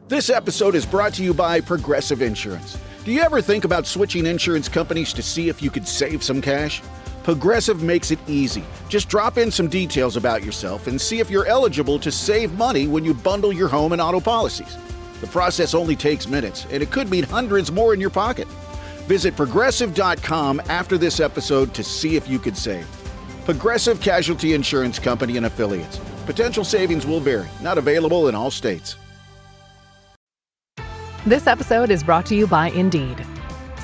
This episode is brought to you by Progressive Insurance. Do you ever think about switching insurance companies to see if you could save some cash? Progressive makes it easy. Just drop in some details about yourself and see if you're eligible to save money when you bundle your home and auto policies. The process only takes minutes, and it could mean hundreds more in your pocket. Visit Progressive.com after this episode to see if you could save. Progressive Casualty Insurance Company and Affiliates. Potential savings will vary. Not available in all states. This episode is brought to you by Indeed.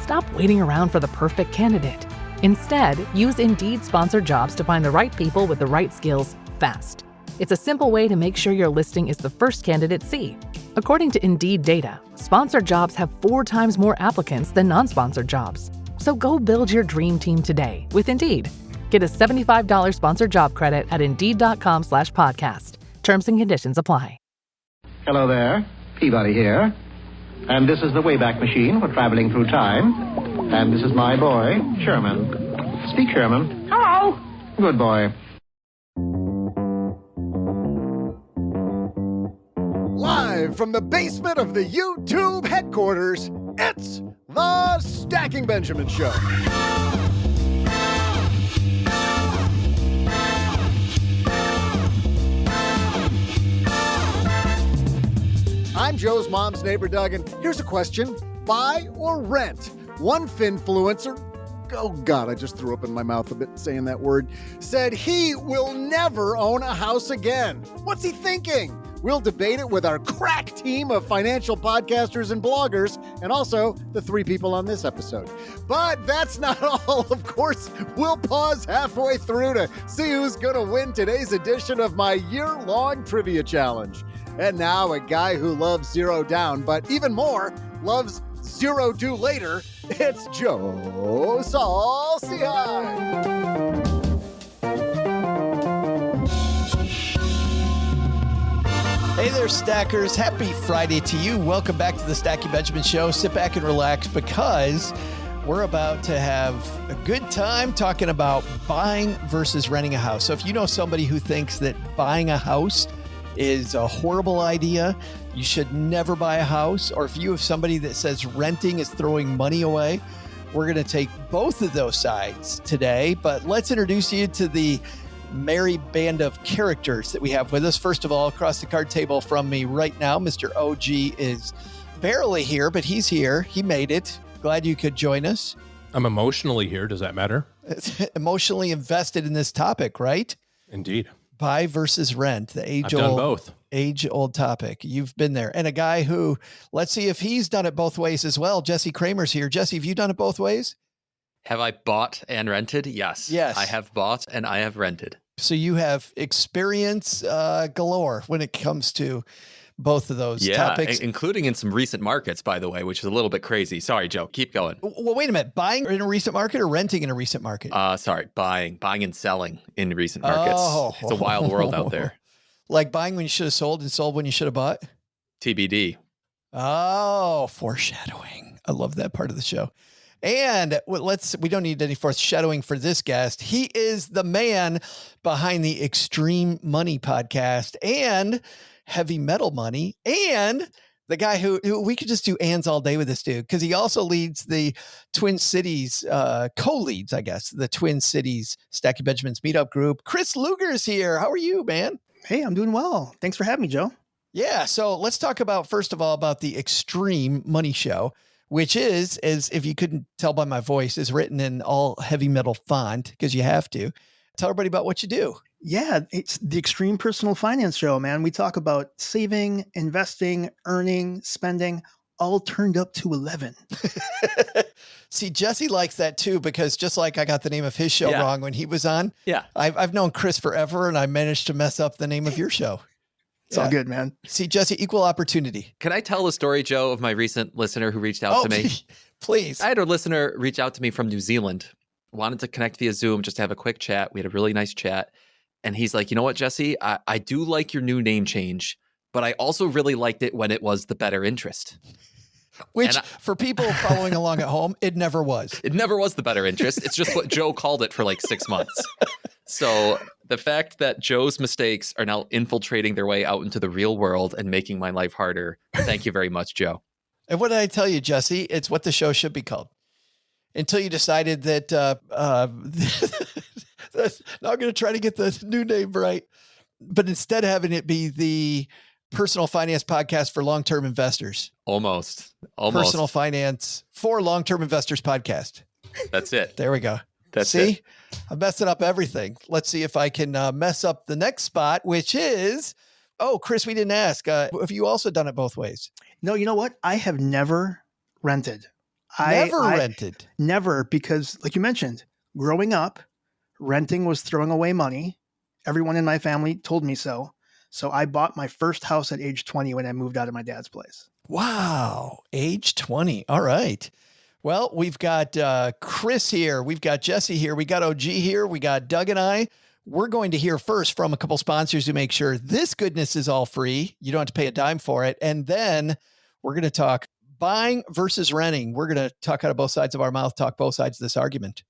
Stop waiting around for the perfect candidate. Instead, use Indeed sponsored jobs to find the right people with the right skills fast. It's a simple way to make sure your listing is the first candidates see. According to Indeed data, sponsored jobs have 4 times more applicants than non-sponsored jobs. So go build your dream team today with Indeed. Get a $75 sponsored job credit at Indeed.com/podcast. Terms and conditions apply. Hello there, Peabody here. And this is the Wayback Machine for traveling through time. And this is my boy, Sherman. Speak, Sherman. Hello. Good boy. Live from the basement of the YouTube headquarters, it's the Stacking Benjamin Show. I'm Joe's mom's neighbor, Doug, and here's a question. Buy or rent? One Finfluencer, oh God, I just threw up in my mouth a bit saying that word, said he will never own a house again. What's he thinking? We'll debate it with our crack team of financial podcasters and bloggers, and also the 3 people on this episode. But that's not all. Of course, we'll pause halfway through to see who's going to win today's edition of my year-long trivia challenge. And now a guy who loves zero down, but even more, loves zero do later, it's Joe Saul-Sehy. Hey there, Stackers. Happy Friday to you. Welcome back to the Stacking Benjamin Show. Sit back and relax because we're about to have a good time talking about buying versus renting a house. So if you know somebody who thinks that buying a house is a horrible idea, you should never buy a house, or if you have somebody that says renting is throwing money away, we're going to take both of those sides today. But let's introduce you to the merry band of characters that we have with us. First of all, across the card table from me right now, Mr. OG is barely here, but he's here. He made it. Glad you could join us. I'm emotionally here. Does that matter? Emotionally invested in this topic, right? Indeed. Buy versus rent, the age-old topic. You've been there. And a guy who, let's see if he's done it both ways as well. Jesse Cramer's here. Jesse, have you done it both ways? Have I bought and rented? Yes. Yes. I have bought and I have rented. So you have experience galore when it comes to both of those topics. Including in some recent markets, by the way, which is a little bit crazy. Sorry, Joe. Keep going. Well, wait a minute. Buying in a recent market or renting in a recent market? Sorry. Buying and selling in recent markets. Oh. It's a wild world out there. Like buying when you should have sold and sold when you should have bought? TBD. Oh, foreshadowing. I love that part of the show. And we don't need any foreshadowing for this guest. He is the man behind the Extreme Money podcast and Heavy Metal Money, and the guy who we could just do ands all day with this dude, because he also leads the Twin Cities, co-leads, I guess, the Twin Cities Stacking Benjamin's meetup group. Chris Luger is here. How are you, man? Hey, I'm doing well. Thanks for having me, Joe. Yeah. So let's talk about, first of all, about the Extreme Money Show, which is, as if you couldn't tell by my voice, is written in all heavy metal font because you have to. Tell everybody about what you do. Yeah, it's the Extreme Personal Finance Show, man. We talk about saving, investing, earning, spending, all turned up to 11. See, Jesse likes that too, because just like I got the name of his show wrong when he was on. Yeah. I've known Chris forever, and I managed to mess up the name of your show. It's all good, man. See, Jesse, equal opportunity. Can I tell a story, Joe, of my recent listener who reached out to me? Please. I had a listener reach out to me from New Zealand, wanted to connect via Zoom just to have a quick chat. We had a really nice chat. And he's like, you know what, Jesse, I do like your new name change, but I also really liked it when it was the better interest. Which, for people following along at home, it never was. It never was the better interest. It's just what Joe called it for like 6 months. So The fact that Joe's mistakes are now infiltrating their way out into the real world and making my life harder. Thank you very much, Joe. And what did I tell you, Jesse? It's what the show should be called. Until you decided that, now I'm going to try to get the new name right, but instead having it be the Personal Finance Podcast for Long-Term Investors. Almost. Personal Finance for Long-Term Investors Podcast. That's it. There we go. That's See? it. I'm messing up everything. Let's see if I can mess up the next spot, which is, Chris, we didn't ask. Have you also done it both ways? No, you know what? I have never rented. Rented? Never, because like you mentioned, growing up, renting was throwing away money. Everyone in my family told me so. So I bought my first house at age 20 when I moved out of my dad's place. Wow. Age 20. All right. Well, we've got Chris here. We've got Jesse here. We got OG here. We got Doug and I. We're going to hear first from a couple sponsors who make sure this goodness is all free. You don't have to pay a dime for it. And then we're going to talk buying versus renting. We're going to talk out of both sides of our mouth, talk both sides of this argument.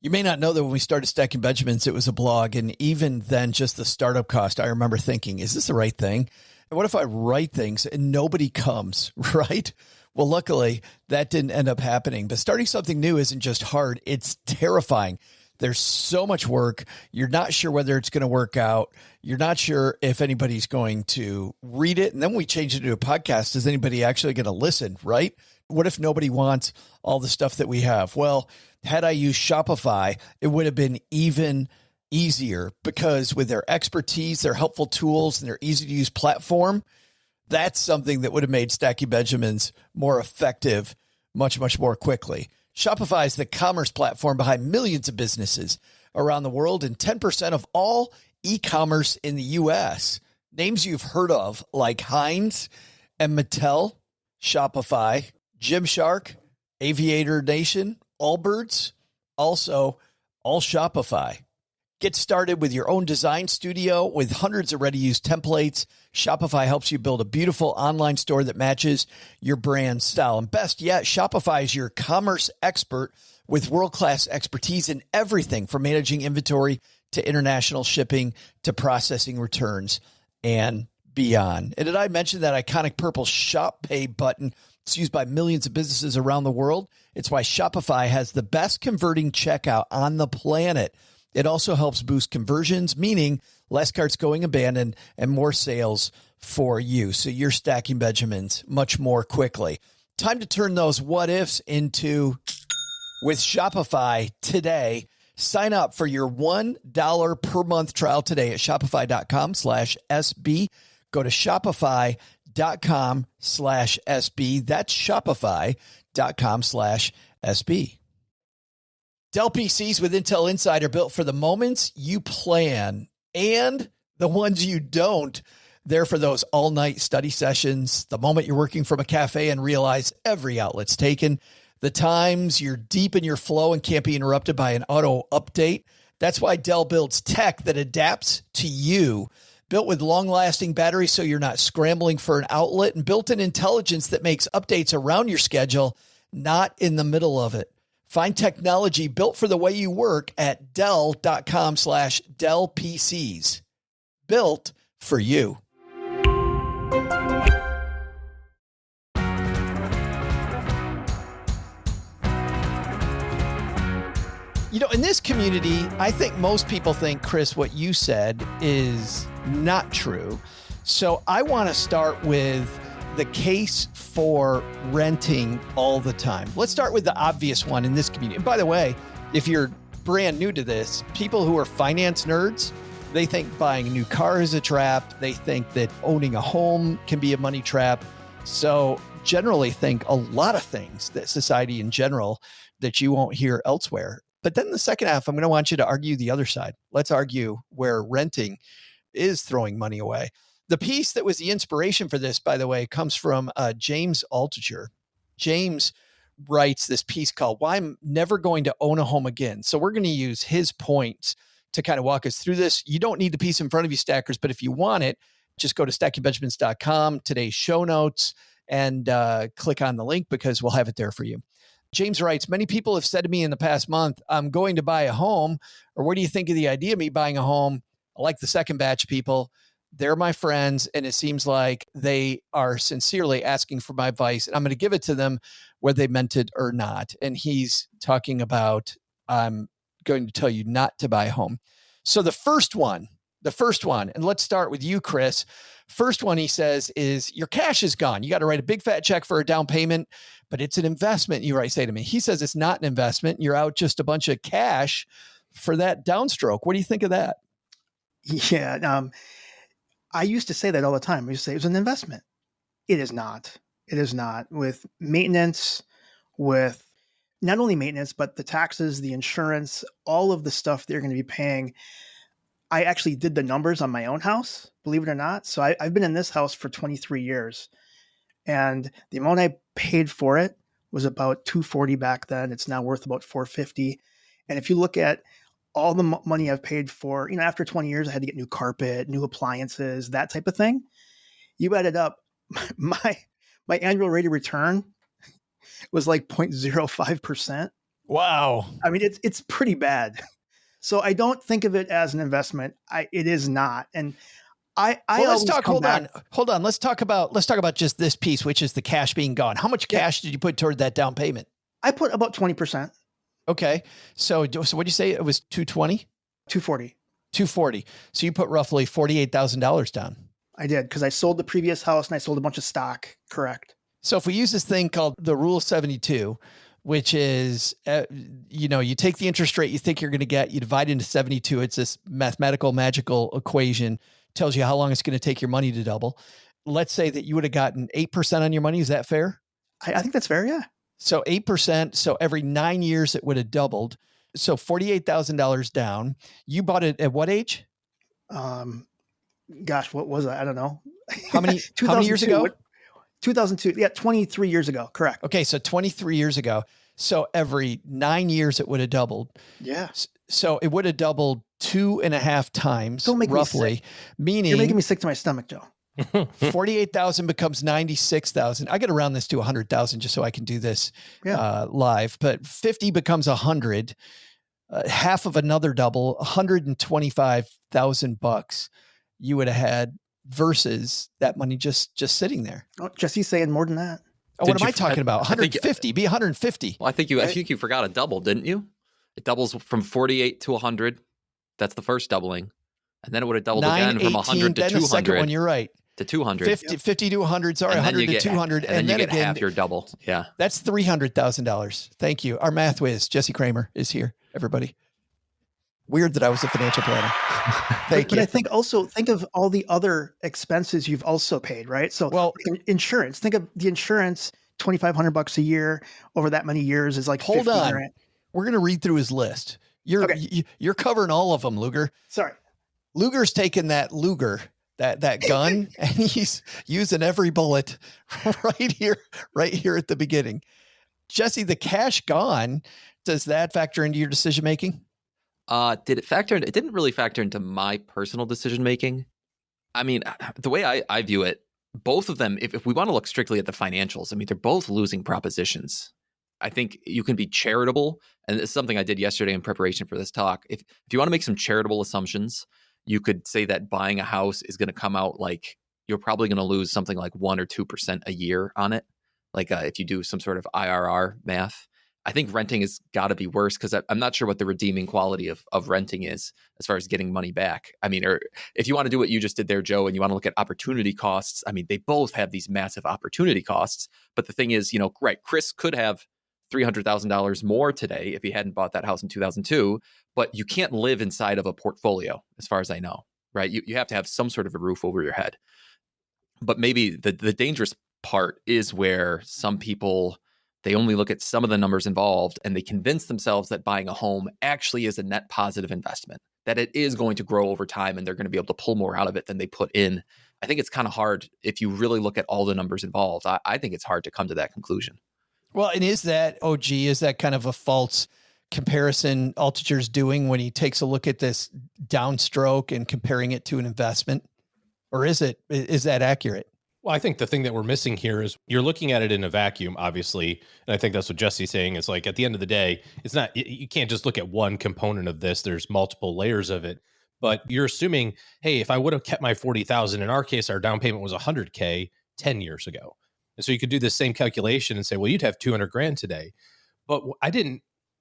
You may not know that when we started Stacking Benjamins, it was a blog. And even then, just the startup cost, I remember thinking, is this the right thing? And what if I write things and nobody comes, right? Well, luckily, that didn't end up happening. But starting something new isn't just hard. It's terrifying. There's so much work. You're not sure whether it's going to work out. You're not sure if anybody's going to read it. And then we change it to a podcast. Is anybody actually going to listen, right? What if nobody wants all the stuff that we have? Well, had I used Shopify, it would have been even easier because with their expertise, their helpful tools, and their easy-to-use platform, that's something that would have made Stacking Benjamins more effective much, much more quickly. Shopify is the commerce platform behind millions of businesses around the world and 10% of all e-commerce in the U.S. Names you've heard of like Heinz and Mattel, Shopify, Gymshark, Aviator Nation, Allbirds, also all Shopify. Get started with your own design studio with hundreds of ready-to-use templates. Shopify helps you build a beautiful online store that matches your brand style. And best yet, Shopify is your commerce expert with world-class expertise in everything from managing inventory to international shipping to processing returns and beyond. And did I mention that iconic purple Shop Pay button? It's used by millions of businesses around the world. It's why Shopify has the best converting checkout on the planet. It also helps boost conversions, meaning less carts going abandoned and more sales for you. So you're stacking Benjamins much more quickly. Time to turn those what ifs into with Shopify today. Sign up for your $1 per month trial today at shopify.com/SB. Go to shopify.com/SB. That's shopify.com/SB. Dell PCs with Intel Inside are built for the moments you plan and the ones you don't. They're for those all-night study sessions, the moment you're working from a cafe and realize every outlet's taken, the times you're deep in your flow and can't be interrupted by an auto update. That's why Dell builds tech that adapts to you. Built with long-lasting batteries so you're not scrambling for an outlet, and built-in intelligence that makes updates around your schedule, not in the middle of it. Find technology built for the way you work at Dell.com/Dell PCs. Built for you. You know, in this community, I think most people think, Chris, what you said is not true. So I want to start with the case for renting all the time. Let's start with the obvious one in this community. And by the way, if you're brand new to this, people who are finance nerds, they think buying a new car is a trap. They think that owning a home can be a money trap. So generally think a lot of things that society in general that you won't hear elsewhere. But then the second half, I'm going to want you to argue the other side. Let's argue where renting is throwing money away. The piece that was the inspiration for this, by the way, comes from James Altucher. James writes this piece called Why I'm Never Going to Own a Home Again. So we're going to use his points to kind of walk us through this. You don't need the piece in front of you, stackers, but if you want it, just go to stackingbenjamins.com, today's show notes, and click on the link because we'll have it there for you. James writes, many people have said to me in the past month, I'm going to buy a home, or what do you think of the idea of me buying a home? I like the second batch people. They're my friends, and it seems like they are sincerely asking for my advice, and I'm going to give it to them whether they meant it or not. And he's talking about, I'm going to tell you not to buy a home. So the first one, and let's start with you, Chris. First one he says is your cash is gone. You got to write a big fat check for a down payment, but it's an investment. You say to me. He says it's not an investment. You're out just a bunch of cash for that downstroke. What do you think of that? Yeah. I used to say that all the time. I used to say it was an investment. It is not. It is not. With maintenance, with not only maintenance, but the taxes, the insurance, all of the stuff they're going to be paying. I actually did the numbers on my own house, believe it or not. So I've been in this house for 23 years. And the amount I paid for it was about $240 back then. It's now worth about $450. And if you look at all the money I've paid for, after 20 years, I had to get new carpet, new appliances, that type of thing. You added up, my annual rate of return was like 0.05%. Wow. I mean, it's pretty bad. So I don't think of it as an investment. It is not. And let's talk. Hold on. Let's talk about just this piece, which is the cash being gone. How much cash did you put toward that down payment? I put about 20%. Okay. So what do you say? It was 220? 240. 240. So you put roughly $48,000 down. I did, because I sold the previous house and I sold a bunch of stock. Correct. So if we use this thing called the Rule of 72, which is, you take the interest rate you think you're going to get, you divide it into 72. It's this mathematical, magical equation, tells you how long it's going to take your money to double. Let's say that you would have gotten 8% on your money. Is that fair? I think that's fair. Yeah. So 8%. So every 9 years it would have doubled. So $48,000 down. You bought it at what age? Gosh, what was I? I don't know. How many years ago? 2002. Yeah. 23 years ago. Correct. Okay. So 23 years ago. So every 9 years it would have doubled. Yeah. So it would have doubled 2.5 times. Don't make roughly, me sick. Meaning you're making me sick to my stomach, Joe. 48,000 becomes 96,000. I got to round this to 100,000 just so I can do this live. But 50 becomes 100. Half of another double, $125,000 you would have had versus that money just sitting there. Oh, Jesse's saying more than that. Oh, what am I talking about? 150. Be 150. Well, I think you forgot a double, didn't you? It doubles from 48 to 100. That's the first doubling. And then it would have doubled again from 100 to 200. Then the second one, you're right. To 200. 50 to 100, sorry, 100 to 200. And then you get half your double. Yeah. That's $300,000. Thank you. Our math whiz, Jesse Cramer, is here, everybody. Weird that I was a financial planner. Thank you. But I think of all the other expenses you've also paid, right? So insurance, think of the insurance, $2,500 a year over that many years is like Hold on. $50,000. We're going to read through his list. You're covering all of them, Luger. Sorry. Luger's taken that Luger, that gun, and he's using every bullet right here at the beginning. Jesse, the cash gone, does that factor into your decision making? Did it factor in? It didn't really factor into my personal decision making. I mean, the way I view it, both of them, if we want to look strictly at the financials, I mean, they're both losing propositions. I think you can be charitable, and this is something I did yesterday in preparation for this talk. If you want to make some charitable assumptions, you could say that buying a house is going to come out like you're probably going to lose something like 1 or 2% a year on it. Like if you do some sort of IRR math, I think renting has got to be worse because I'm not sure what the redeeming quality of renting is as far as getting money back. I mean, or if you want to do what you just did there, Joe, and you want to look at opportunity costs, I mean, they both have these massive opportunity costs. But the thing is, Chris could have $300,000 more today if he hadn't bought that house in 2002, but you can't live inside of a portfolio, as far as I know, right? You have to have some sort of a roof over your head. But maybe the dangerous part is where some people, they only look at some of the numbers involved and they convince themselves that buying a home actually is a net positive investment, that it is going to grow over time and they're going to be able to pull more out of it than they put in. I think it's kind of hard if you really look at all the numbers involved. I think it's hard to come to that conclusion. Well, and is that kind of a false comparison Altucher's doing when he takes a look at this downstroke and comparing it to an investment? Or is that accurate? Well, I think the thing that we're missing here is you're looking at it in a vacuum, obviously. And I think that's what Jesse's saying. It's like at the end of the day, it's not, you can't just look at one component of this. There's multiple layers of it. But you're assuming, hey, if I would have kept my 40,000, in our case, our down payment was 100K 10 years ago. And so you could do the same calculation and say, well, you'd have 200 grand today. But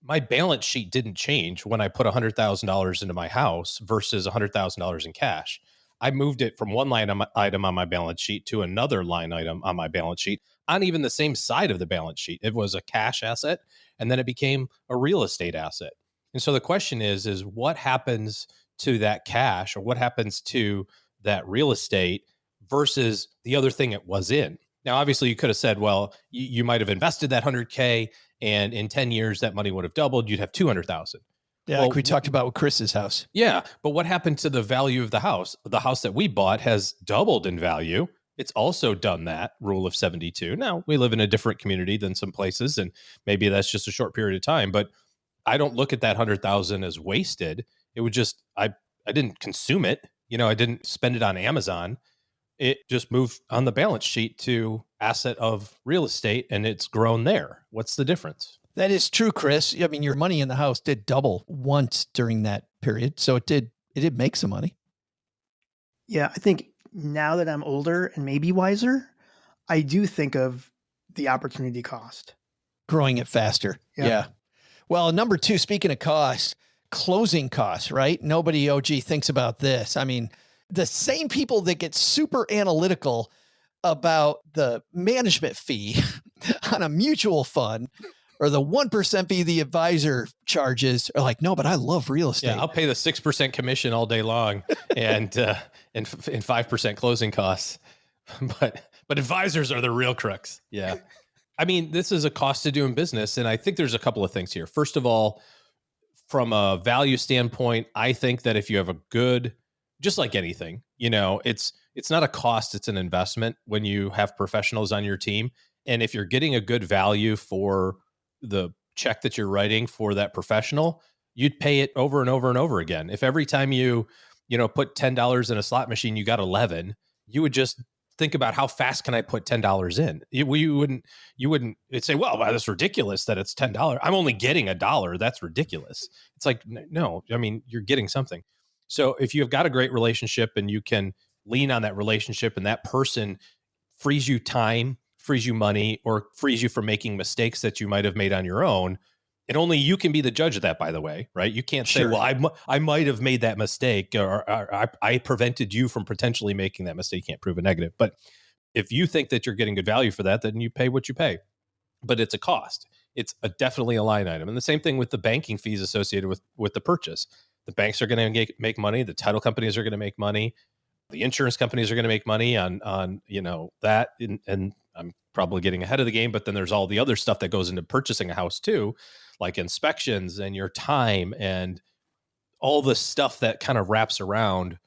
my balance sheet didn't change when I put $100,000 into my house versus $100,000 in cash. I moved it from one line item on my balance sheet to another line item on my balance sheet on even the same side of the balance sheet. It was a cash asset, and then it became a real estate asset. And so the question is what happens to that cash, or what happens to that real estate versus the other thing it was in? Now, obviously, you could have said, well, you might have invested that 100K, and in 10 years, that money would have doubled. You'd have 200,000. Yeah, like we talked about with Chris's house. Yeah, but what happened to the value of the house? The house that we bought has doubled in value. It's also done that rule of 72. Now, we live in a different community than some places, and maybe that's just a short period of time, but I don't look at that 100,000 as wasted. It would just, I didn't consume it. I didn't spend it on Amazon. It just moved on the balance sheet to asset of real estate, and it's grown there. What's the difference? That is true, Chris. I mean, your money in the house did double once during that period. So it did make some money. Yeah, I think now that I'm older and maybe wiser, I do think of the opportunity cost. Growing it faster. Yeah. Well, number two, speaking of costs, closing costs, right? Nobody, thinks about this. I mean, the same people that get super analytical about the management fee on a mutual fund or the 1% fee the advisor charges are like, no, but I love real estate. Yeah, I'll pay the 6% commission all day long and 5% closing costs. But advisors are the real crux. Yeah. I mean, this is a cost of doing business. And I think there's a couple of things here. First of all, from a value standpoint, I think that if you have a good, just like anything, it's not a cost, it's an investment when you have professionals on your team. And if you're getting a good value for the check that you're writing for that professional, you'd pay it over and over and over again. If every time you put $10 in a slot machine, you got 11, you would just think about how fast can I put $10 in? You wouldn't say, well, that's ridiculous that it's $10. I'm only getting $1. That's ridiculous. It's like, no, I mean, you're getting something. So if you've got a great relationship and you can lean on that relationship and that person frees you time, frees you money, or frees you from making mistakes that you might have made on your own, and only you can be the judge of that, by the way, right? You can't say, well, I might have made that mistake, or I prevented you from potentially making that mistake. You can't prove a negative. But if you think that you're getting good value for that, then you pay what you pay. But it's a cost. It's definitely a line item. And the same thing with the banking fees associated with the purchase. The banks are going to make money. The title companies are going to make money. The insurance companies are going to make money on that. And I'm probably getting ahead of the game, but then there's all the other stuff that goes into purchasing a house too, like inspections and your time and all the stuff that kind of wraps around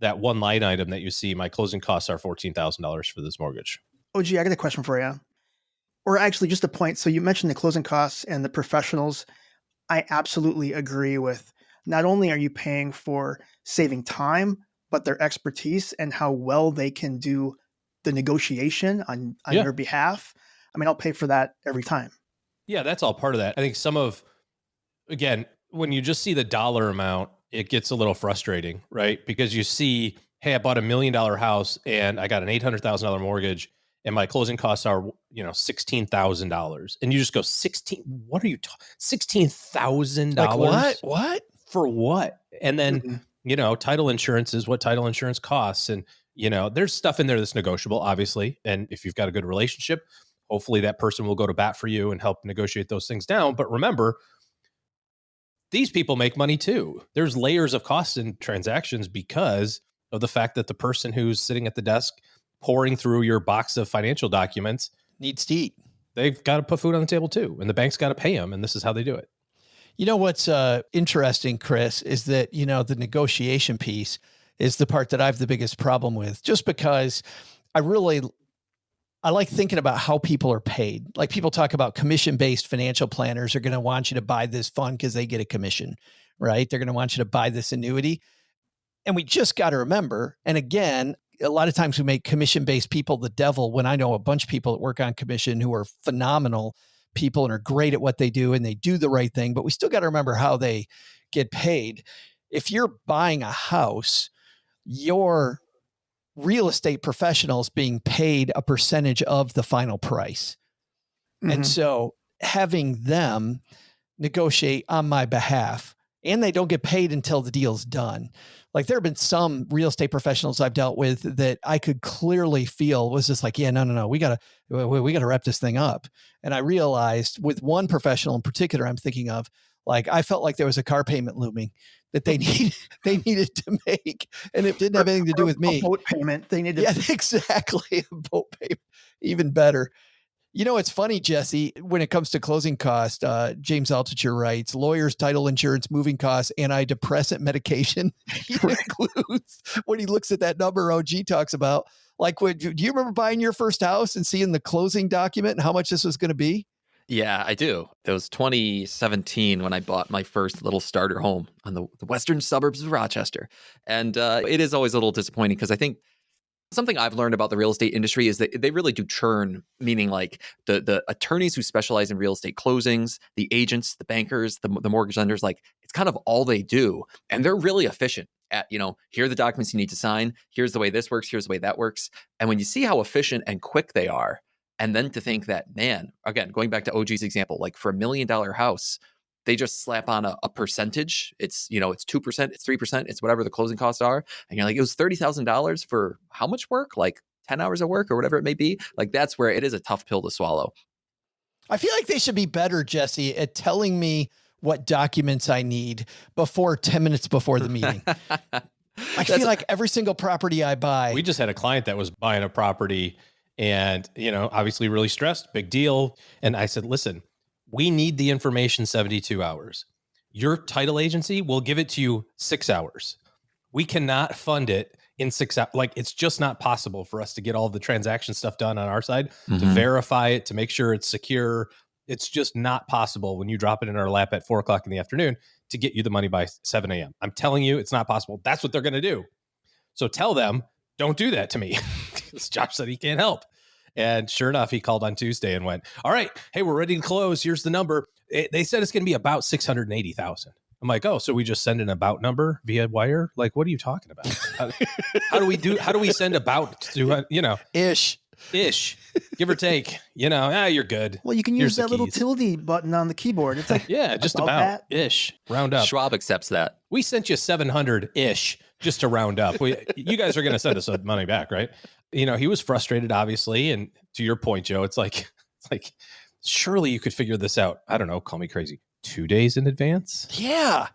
that one line item that you see. My closing costs are $14,000 for this mortgage. Oh, gee, I got a question for you. Or actually just a point. So you mentioned the closing costs and the professionals. I absolutely agree with, not only are you paying for saving time, but their expertise and how well they can do the negotiation on your behalf. I mean, I'll pay for that every time. Yeah, that's all part of that. I think again, when you just see the dollar amount, it gets a little frustrating, right? Because you see, hey, I bought $1 million house and I got an $800,000 mortgage and my closing costs are, $16,000. And you just go, what are you talking? $16,000? Like what? For what? And then, title insurance is what title insurance costs. And, there's stuff in there that's negotiable, obviously. And if you've got a good relationship, hopefully that person will go to bat for you and help negotiate those things down. But remember, these people make money too. There's layers of costs in transactions because of the fact that the person who's sitting at the desk pouring through your box of financial documents needs to eat. They've got to put food on the table too. And the bank's got to pay them. And this is how they do it. You know what's interesting, Chris, is that, the negotiation piece is the part that I have the biggest problem with, just because I like thinking about how people are paid. Like people talk about commission-based financial planners are going to want you to buy this fund because they get a commission, right? They're going to want you to buy this annuity. And we just got to remember, and again, a lot of times we make commission-based people the devil when I know a bunch of people that work on commission who are phenomenal people and are great at what they do and they do the right thing, but we still got to remember how they get paid. if you're buying a house, your real estate professionals being paid a percentage of the final price. And so having them negotiate on my behalf, and they don't get paid until the deal's done. Like there have been some real estate professionals I've dealt with that I could clearly feel was just like, yeah, no, we gotta wrap this thing up. And I realized with one professional in particular I'm thinking of, like I felt like there was a car payment looming that they needed to make, and it didn't have anything to do with me. A boat payment. They needed. Yeah, exactly. A boat payment, even better. You know, it's funny, Jesse, when it comes to closing cost, James Altucher writes, lawyers, title insurance, moving costs, antidepressant medication. He includes, when he looks at that number OG talks about, like, do you remember buying your first house and seeing the closing document and how much this was going to be? Yeah, I do. It was 2017 when I bought my first little starter home on the western suburbs of Rochester. And it is always a little disappointing because I think something I've learned about the real estate industry is that they really do churn, meaning like the attorneys who specialize in real estate closings, the agents, the bankers, the mortgage lenders, like it's kind of all they do. And they're really efficient at, here are the documents you need to sign. Here's the way this works. Here's the way that works. And when you see how efficient and quick they are, and then to think that, man, again, going back to OG's example, like for $1 million house, they just slap on a percentage. It's, it's 2%, it's 3%, it's whatever the closing costs are. And you're like, it was $30,000 for how much work? Like 10 hours of work or whatever it may be. Like that's where it is a tough pill to swallow. I feel like they should be better, Jesse, at telling me what documents I need 10 minutes before the meeting. I feel like every single property I buy. We just had a client that was buying a property and, obviously really stressed, big deal. And I said, listen, we need the information 72 hours. Your title agency will give it to you 6 hours. We cannot fund it in 6 hours. Like it's just not possible for us to get all the transaction stuff done on our side, to verify it, to make sure it's secure. It's just not possible when you drop it in our lap at 4:00 in the afternoon to get you the money by 7 a.m. I'm telling you, it's not possible. That's what they're going to do. So tell them, don't do that to me. Josh said he can't help. And sure enough, he called on Tuesday and went, all right, hey, we're ready to close. Here's the number. They said it's going to be about 680,000. I'm like, oh, so we just send an about number via wire? Like, what are you talking about? How do we send about to, ish, give or take, you're good. Well, you can use that little tilde button on the keyboard. It's like, yeah, just about ish, round up. Schwab accepts that. We sent you 700 ish just to round up. You guys are going to send us money back, right? He was frustrated, obviously. And to your point, Joe, it's like, surely you could figure this out. I don't know. Call me crazy. 2 days in advance. Yeah.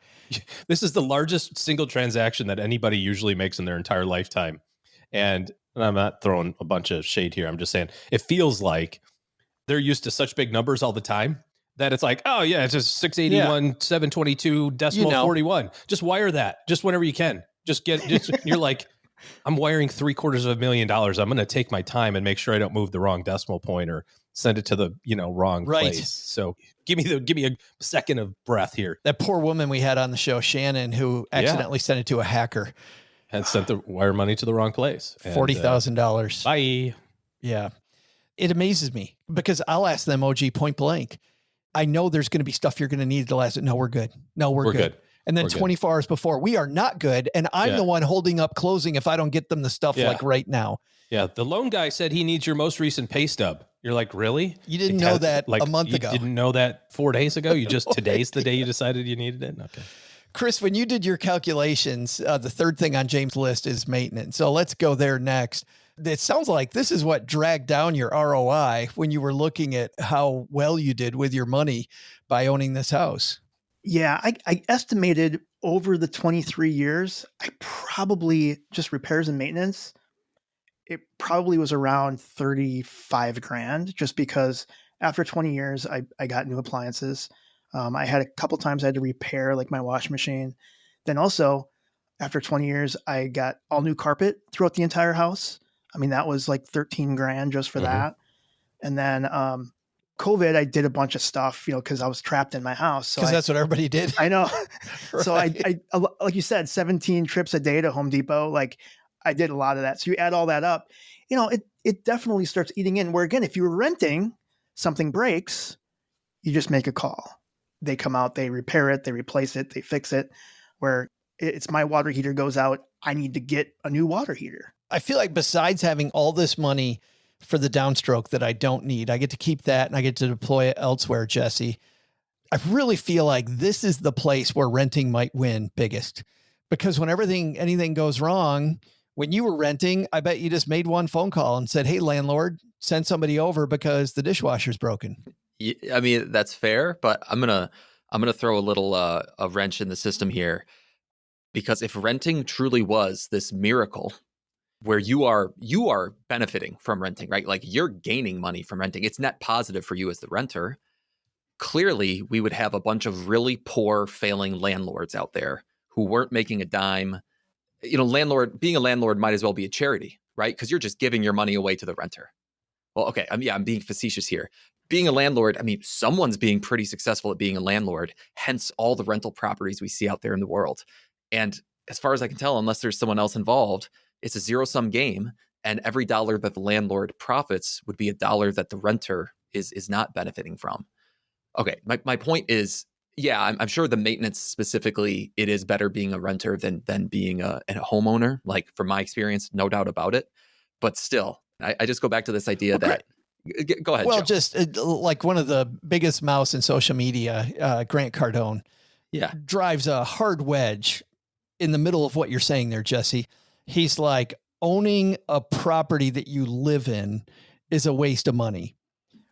This is the largest single transaction that anybody usually makes in their entire lifetime. And I'm not throwing a bunch of shade here. I'm just saying it feels like they're used to such big numbers all the time that it's like, oh yeah, it's just 681, 722 decimal 41. Just wire that just whenever you can. You're like, I'm wiring $750,000. I'm going to take my time and make sure I don't move the wrong decimal point or send it to the, wrong place. So give me a second of breath here. That poor woman we had on the show, Shannon, who accidentally sent it to a hacker. And sent the wire money to the wrong place. $40,000. Bye. Yeah. It amazes me because I'll ask them, OG, point blank. I know there's going to be stuff you're going to need to last. No, we're good. No, we're good. And then 24 hours before, we are not good. And I'm the one holding up closing if I don't get them the stuff like right now. Yeah. The loan guy said he needs your most recent pay stub. You're like, really? You didn't know that a month ago. You didn't know that 4 days ago? You just, today's the day you decided you needed it? Okay. Chris, when you did your calculations, the third thing on James' list is maintenance. So let's go there next. It sounds like this is what dragged down your ROI when you were looking at how well you did with your money by owning this house. Yeah, I estimated over the 23 years, I probably just repairs and maintenance. It probably was around 35 grand just because after 20 years, I got new appliances. I had a couple times I had to repair like my washing machine. Then also after 20 years, I got all new carpet throughout the entire house. I mean, that was like 13 grand just for that. And then COVID, I did a bunch of stuff, because I was trapped in my house. Because that's what everybody did. I know. Right. So I, like you said, 17 trips a day to Home Depot. Like I did a lot of that. So you add all that up, it definitely starts eating in. Where again, if you were renting, something breaks, you just make a call. They come out, they repair it, they replace it, they fix it. Where It's my water heater goes out. I need to get a new water heater. I feel like besides having all this money for the downstroke that I don't need, I get to keep that and I get to deploy it elsewhere, Jesse. I really feel like this is the place where renting might win biggest, because when anything goes wrong, when you were renting, I bet you just made one phone call and said, "Hey, landlord, send somebody over because the dishwasher's broken." I mean, that's fair, but I'm gonna throw a little a wrench in the system here, because if renting truly was this miracle where you are benefiting from renting, right? Like you're gaining money from renting. It's net positive for you as the renter. Clearly, we would have a bunch of really poor, failing landlords out there who weren't making a dime. You know, being a landlord might as well be a charity, right? Because you're just giving your money away to the renter. Well, okay, I'm being facetious here. Being a landlord, I mean, someone's being pretty successful at being a landlord, hence all the rental properties we see out there in the world. And as far as I can tell, unless there's someone else involved, it's a zero-sum game, and every dollar that the landlord profits would be a dollar that the renter is not benefiting from. Okay, my point is, yeah, I'm sure the maintenance specifically, it is better being a renter than being a homeowner. Like from my experience, no doubt about it. But still, I just go back to this idea that, go ahead, well, Joe. just like one of the biggest mouths in social media, Grant Cardone, drives a hard wedge in the middle of what you're saying there, Jesse. He's like, owning a property that you live in is a waste of money.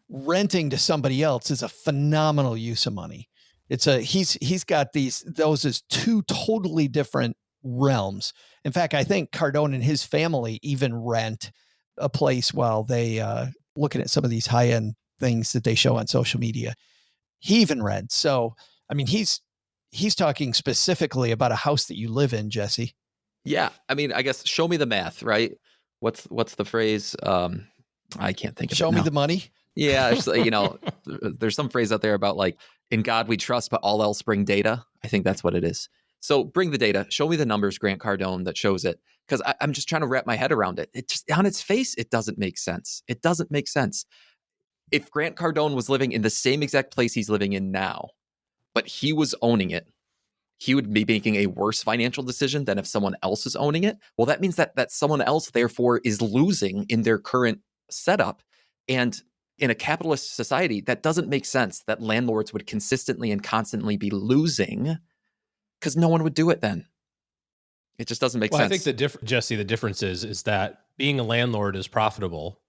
Renting to somebody else is a phenomenal use of money. He's got those as two totally different realms. In fact, I think Cardone and his family even rent a place while they looking at some of these high end things that they show on social media. He even rents. So, I mean, he's talking specifically about a house that you live in, Jesse. Yeah, I mean, I guess show me the math, right? What's the phrase? I can't think of it. Show me the money. Yeah, you know, there's some phrase out there about like, in God we trust, but all else bring data. I think that's what it is. So bring the data. Show me the numbers, Grant Cardone, that shows it. Because I'm just trying to wrap my head around it. It just, on its face, it doesn't make sense. It doesn't make sense. If Grant Cardone was living in the same exact place he's living in now, but he was owning it, he would be making a worse financial decision than if someone else is owning it. Well, that means that someone else, therefore, is losing in their current setup. And in a capitalist society, that doesn't make sense that landlords would consistently and constantly be losing, because no one would do it then. It just doesn't make sense. I think Jesse, the difference is that being a landlord is profitable.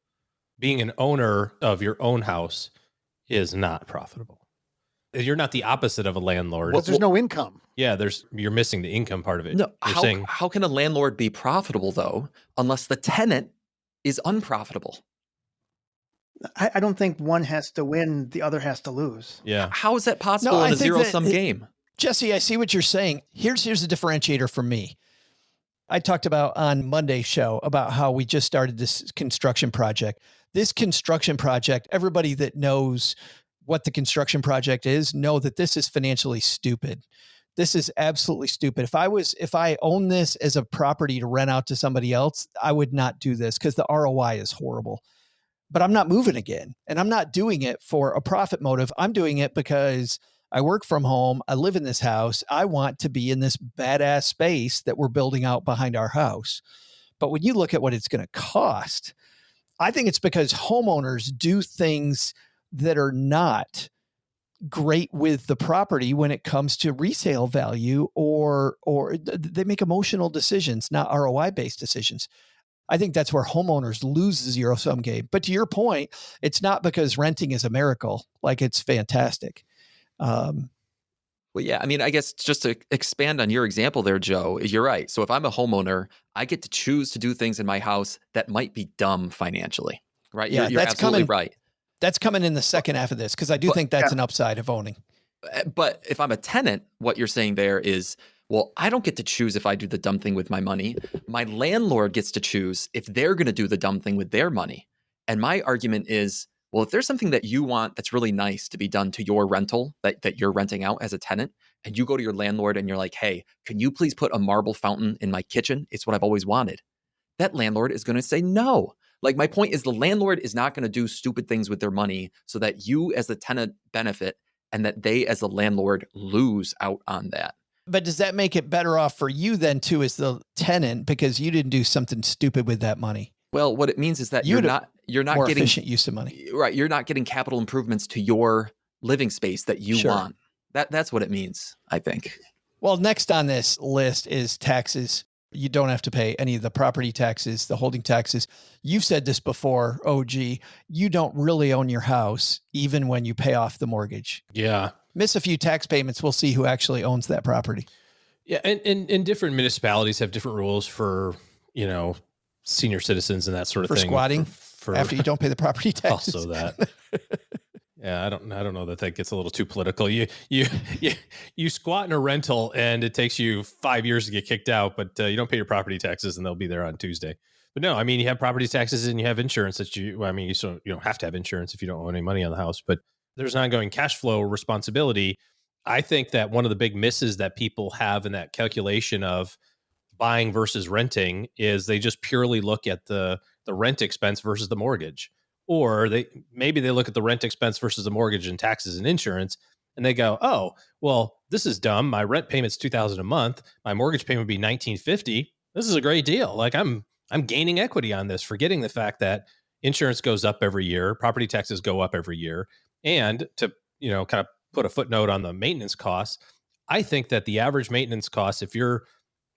Being an owner of your own house is not profitable. You're not the opposite of a landlord. Well, there's no income. Yeah, you're missing the income part of it. No, how can a landlord be profitable though, unless the tenant is unprofitable? I don't think one has to win, the other has to lose. Yeah. How is that possible in a zero-sum game? Jesse, I see what you're saying. Here's a differentiator for me. I talked about on Monday's show about how we just started this construction project. This construction project, everybody that knows what the construction project is, know that this is financially stupid. This is absolutely stupid. If I own this as a property to rent out to somebody else, I would not do this because the ROI is horrible. But I'm not moving again. And I'm not doing it for a profit motive. I'm doing it because I work from home. I live in this house. I want to be in this badass space that we're building out behind our house. But when you look at what it's going to cost, I think it's because homeowners do things that are not great with the property when it comes to resale value, or they make emotional decisions, not ROI based decisions. I think that's where homeowners lose the zero-sum game. But to your point, it's not because renting is a miracle. Like, it's fantastic. Well, yeah, I mean, I guess just to expand on your example there, Joe, you're right. So if I'm a homeowner, I get to choose to do things in my house that might be dumb financially, right? Yeah, you're absolutely right. That's coming in the second half of this, because I do think that's an upside of owning. But if I'm a tenant, what you're saying there is, well, I don't get to choose if I do the dumb thing with my money. My landlord gets to choose if they're going to do the dumb thing with their money. And my argument is, well, if there's something that you want that's really nice to be done to your rental that you're renting out as a tenant, and you go to your landlord and you're like, hey, can you please put a marble fountain in my kitchen? It's what I've always wanted. That landlord is going to say no. Like, my point is, the landlord is not going to do stupid things with their money so that you as the tenant benefit and that they as the landlord lose out on that. But does that make it better off for you then too as the tenant because you didn't do something stupid with that money? Well, what it means is that you're not more getting efficient use of money. right. You're not getting capital improvements to your living space that you Sure. want. That's what it means, I think. Well, next on this list is taxes. You don't have to pay any of the property taxes, the holding taxes. You've said this before, OG, you don't really own your house, even when you pay off the mortgage. Yeah. Miss a few tax payments, we'll see who actually owns that property. Yeah. And different municipalities have different rules for, senior citizens and that sort of For thing. squatting for after you don't pay the property taxes. Also that. Yeah, I don't know that gets a little too political. You squat in a rental and it takes you 5 years to get kicked out, but you don't pay your property taxes and they'll be there on Tuesday. But no, I mean, you have property taxes and you have insurance you don't have to have insurance if you don't owe any money on the house, but there's an ongoing cash flow responsibility. I think that one of the big misses that people have in that calculation of buying versus renting is they just purely look at the rent expense versus the mortgage. Or they look at the rent expense versus the mortgage and taxes and insurance, and they go, "Oh, well, this is dumb. My rent payment's $2,000 a month. My mortgage payment would be $1,950. This is a great deal. Like I'm gaining equity on this," forgetting the fact that insurance goes up every year, property taxes go up every year, and to kind of put a footnote on the maintenance costs, I think that the average maintenance cost, if you're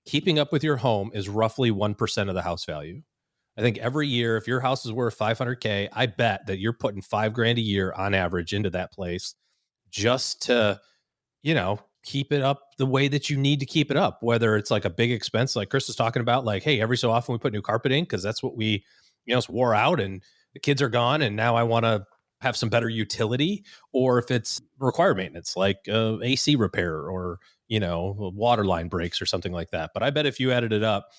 keeping up with your home, is roughly 1% of the house value. I think every year, if your house is worth $500K, I bet that you're putting $5,000 a year on average into that place just to, keep it up the way that you need to keep it up. Whether it's like a big expense, like Chris was talking about, like, hey, every so often we put new carpet in because that's what we, it's wore out and the kids are gone. And now I want to have some better utility. Or if it's required maintenance, like AC repair or, a water line breaks or something like that. But I bet if you added it up,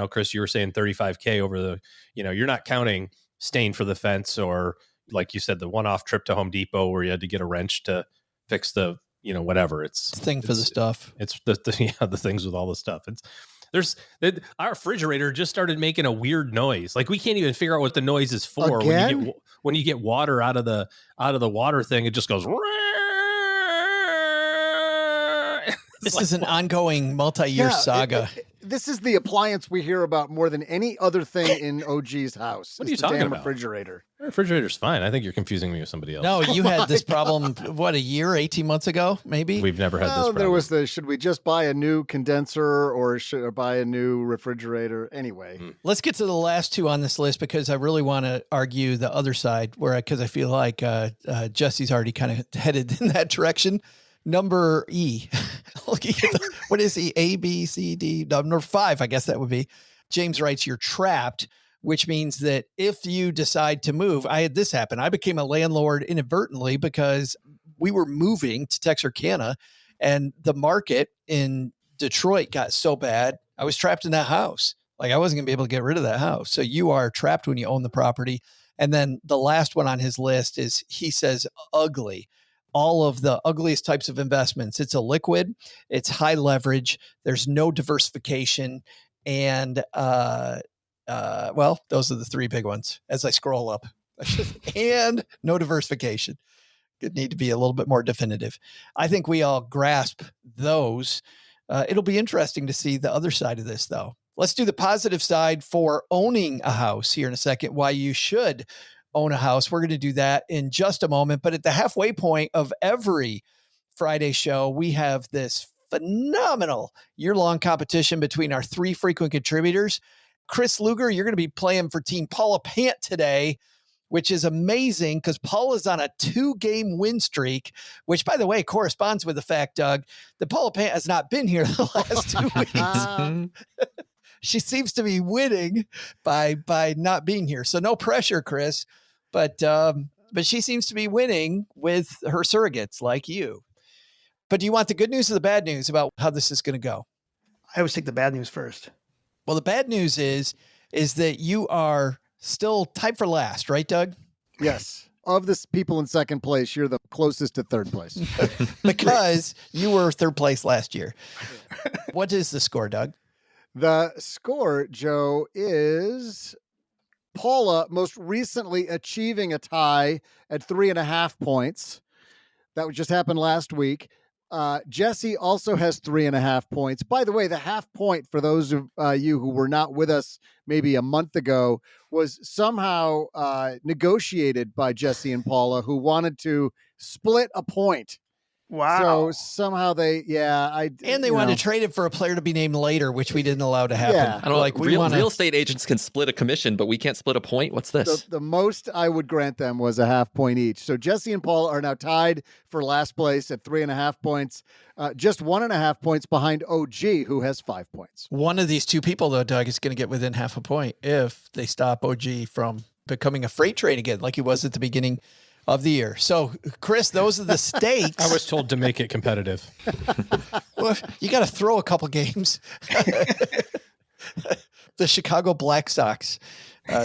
Chris, you were saying $35K over the, you're not counting stain for the fence or, like you said, the one-off trip to Home Depot where you had to get a wrench to fix the, whatever. It's thing for the stuff. It's the things with all the stuff. Our refrigerator just started making a weird noise. Like we can't even figure out what the noise is for. Again? When you get water out of the water thing, it just goes. This is an ongoing multi-year saga. This is the appliance we hear about more than any other thing in OG's house. What are you talking about? Refrigerator. The refrigerator's fine. I think you're confusing me with somebody else. No, you had this problem, a year, 18 months ago, maybe? We've never had this problem. There was should we just buy a new condenser or should buy a new refrigerator? Anyway. Let's get to the last two on this list because I really want to argue the other side because I feel like Jesse's already kind of headed in that direction. Number E, what is he? A, B, C, D, number 5, I guess that would be. James writes, you're trapped, which means that if you decide to move, I had this happen. I became a landlord inadvertently because we were moving to Texarkana and the market in Detroit got so bad. I was trapped in that house. Like I wasn't gonna be able to get rid of that house. So you are trapped when you own the property. And then the last one on his list is, he says, ugly. All of the ugliest types of investments. It's a liquid, it's high leverage, there's no diversification. And, those are the 3 big ones as I scroll up. And no diversification. Could need to be a little bit more definitive. I think we all grasp those. It'll be interesting to see the other side of this, though. Let's do the positive side for owning a house here in a second, why you should own a house. We're going to do that in just a moment. But at the halfway point of every Friday show, we have this phenomenal year-long competition between our 3 frequent contributors. Chris Luger, you're going to be playing for Team Paula Pant today, which is amazing because Paula's on a 2-game win streak, which, by the way, corresponds with the fact, Doug, that Paula Pant has not been here the last 2 weeks. She seems to be winning by not being here. So no pressure, Chris. But she seems to be winning with her surrogates like you. But do you want the good news or the bad news about how this is going to go? I always take the bad news first. Well, the bad news is that you are still tied for last, right, Doug? Yes. Of the people in second place, you're the closest to third place. Because you were third place last year. What is the score, Doug? The score, Joe, is Paula most recently achieving a tie at 3.5 points. That just happened last week. Jesse also has 3.5 points. By the way, the half point, for those of you who were not with us maybe a month ago, was somehow negotiated by Jesse and Paula, who wanted to split a point. Wow. So somehow they wanted to trade it for a player to be named later, which we didn't allow to happen. Yeah. I don't know, real estate agents can split a commission, but we can't split a point. What's this? The most I would grant them was a half point each. So Jesse and Paul are now tied for last place at 3.5 points, just 1.5 points behind OG, who has 5 points. One of these two people, though, Doug, is going to get within half a point if they stop OG from becoming a freight train again, like he was at the beginning of the year. So, Chris, those are the stakes. I was told to make it competitive. Well, you got to throw a couple games. The Chicago Black Sox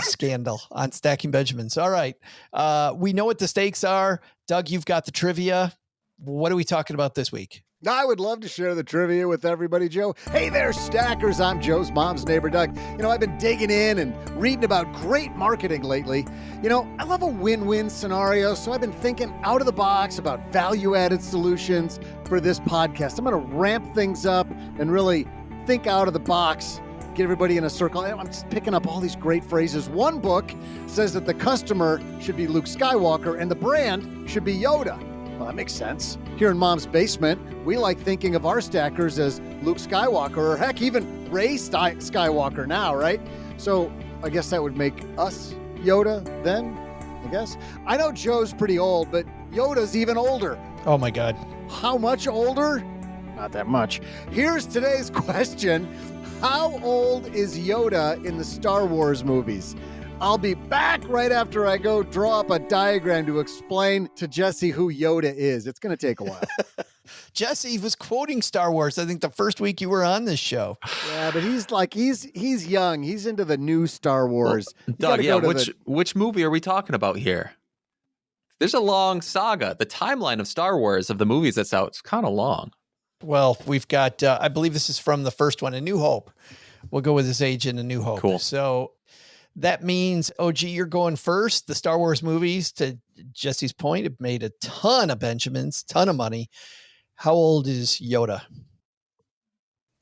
scandal on Stacking Benjamins. All right. We know what the stakes are. Doug, you've got the trivia. What are we talking about this week? I would love to share the trivia with everybody, Joe. Hey there, Stackers. I'm Joe's mom's neighbor, Doug. I've been digging in and reading about great marketing lately. I love a win-win scenario, so I've been thinking out of the box about value-added solutions for this podcast. I'm going to ramp things up and really think out of the box, get everybody in a circle. I'm just picking up all these great phrases. One book says that the customer should be Luke Skywalker and the brand should be Yoda. Well, that makes sense. Here in Mom's Basement, we like thinking of our stackers as Luke Skywalker, or heck, even Rey Skywalker now, right? So I guess that would make us Yoda then, I guess. I know Joe's pretty old, but Yoda's even older. Oh, my God. How much older? Not that much. Here's today's question. How old is Yoda in the Star Wars movies? I'll be back right after I go draw up a diagram to explain to Jesse who Yoda is. It's going to take a while. Jesse was quoting Star Wars, I think, the first week you were on this show. Yeah, but he's young. He's into the new Star Wars. Well, Doug, which movie are we talking about here? There's a long saga. The timeline of Star Wars, of the movies that's out, it's kind of long. Well, we've got, I believe this is from the first one, A New Hope. We'll go with his age in A New Hope. Cool. So that means, OG, you're going first. The Star Wars movies, to Jesse's point, have made a ton of Benjamins, ton of money. How old is Yoda?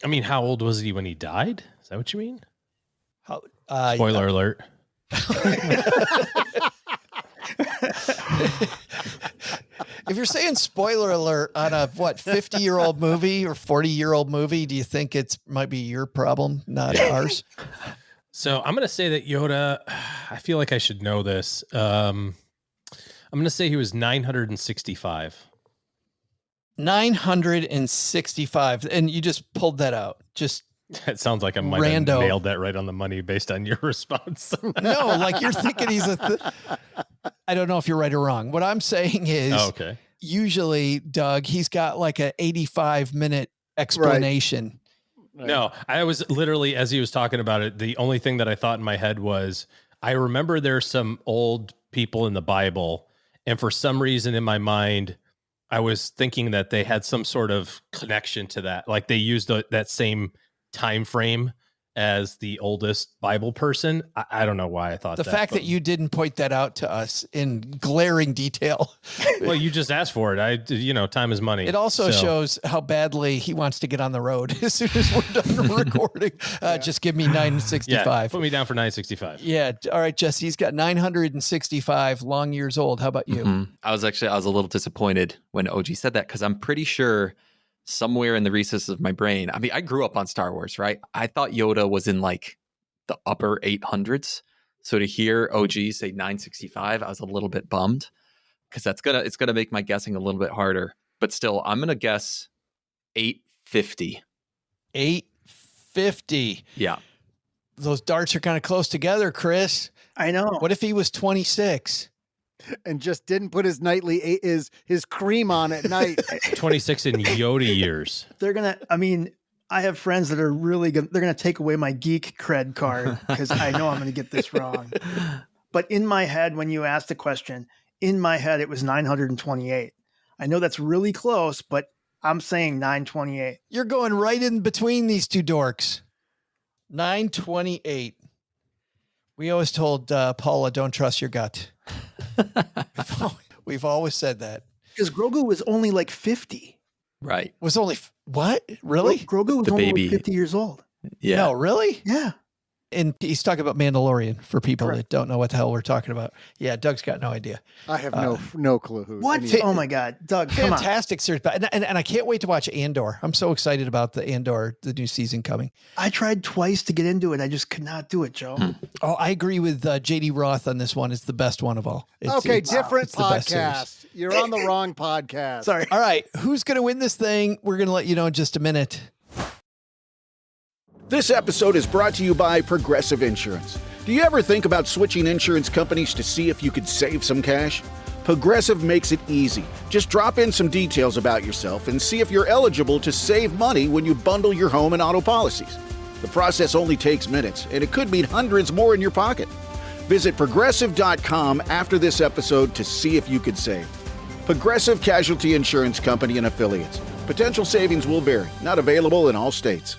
I mean, how old was he when he died? Is that what you mean? Spoiler alert. If you're saying spoiler alert on a 50-year-old movie or 40-year-old movie, do you think might be your problem, not ours? So I'm going to say that Yoda, I feel like I should know this. I'm going to say he was 965. 965. And you just pulled that out. Just It sounds like I might have nailed that right on the money based on your response. No, like you're thinking he's I don't know if you're right or wrong. What I'm saying is, usually, Doug, he's got like an 85-minute explanation. Right. No, I was literally, as he was talking about it, the only thing that I thought in my head was, I remember there's some old people in the Bible, and for some reason in my mind, I was thinking that they had some sort of connection to that. Like they used that same time frame as the oldest Bible person. I don't know why I thought the fact that you didn't point that out to us in glaring detail. Well, you just asked for it. Time is money. It also shows how badly he wants to get on the road as soon as we're done recording. Just give me 965. Yeah, put me down for 965. Yeah. All right, Jesse, he's got 965 long years old. How about you? Mm-hmm. I was a little disappointed when OG said that, because I'm pretty sure somewhere in the recesses of my brain, I mean, I grew up on Star Wars, right? I thought Yoda was in like the upper 800s. So to hear OG say 965, I was a little bit bummed, because it's gonna make my guessing a little bit harder. But still, I'm gonna guess 850. 850. Yeah. Those darts are kind of close together, Chris. I know. What if he was 26? And just didn't put his his cream on at night. 26 in Yoda years. I have friends that are really good. They're going to take away my geek cred card because I know I'm going to get this wrong. But in my head, when you asked the question, in my head, it was 928. I know that's really close, but I'm saying 928. You're going right in between these two dorks. 928. We always told Paula, don't trust your gut. We've always said that. Because Grogu was only like 50. Right. Was only what? Really? Grogu was The only baby. 50 years old. Yeah. No, really? Yeah. And he's talking about Mandalorian for people Correct. that don't know what the hell we're talking about. Yeah, Doug's got no idea. I have no clue who. What? any- Oh my God, Doug, come on. Fantastic series. And I can't wait to watch Andor. I'm so excited about the new season coming. I tried twice to get into it. I just could not do it, Joe. Oh, I agree with JD Roth on this one. It's the best one of all. Different it's the best series. podcast. You're on the wrong podcast. Sorry. All right, who's going to win this thing? We're going to let you know in just a minute. This episode is brought to you by Progressive Insurance. Do you ever think about switching insurance companies to see if you could save some cash? Progressive makes it easy. Just drop in some details about yourself and see if you're eligible to save money when you bundle your home and auto policies. The process only takes minutes, and it could mean hundreds more in your pocket. Visit Progressive.com after this episode to see if you could save. Progressive Casualty Insurance Company and Affiliates. Potential savings will vary. Not available in all states.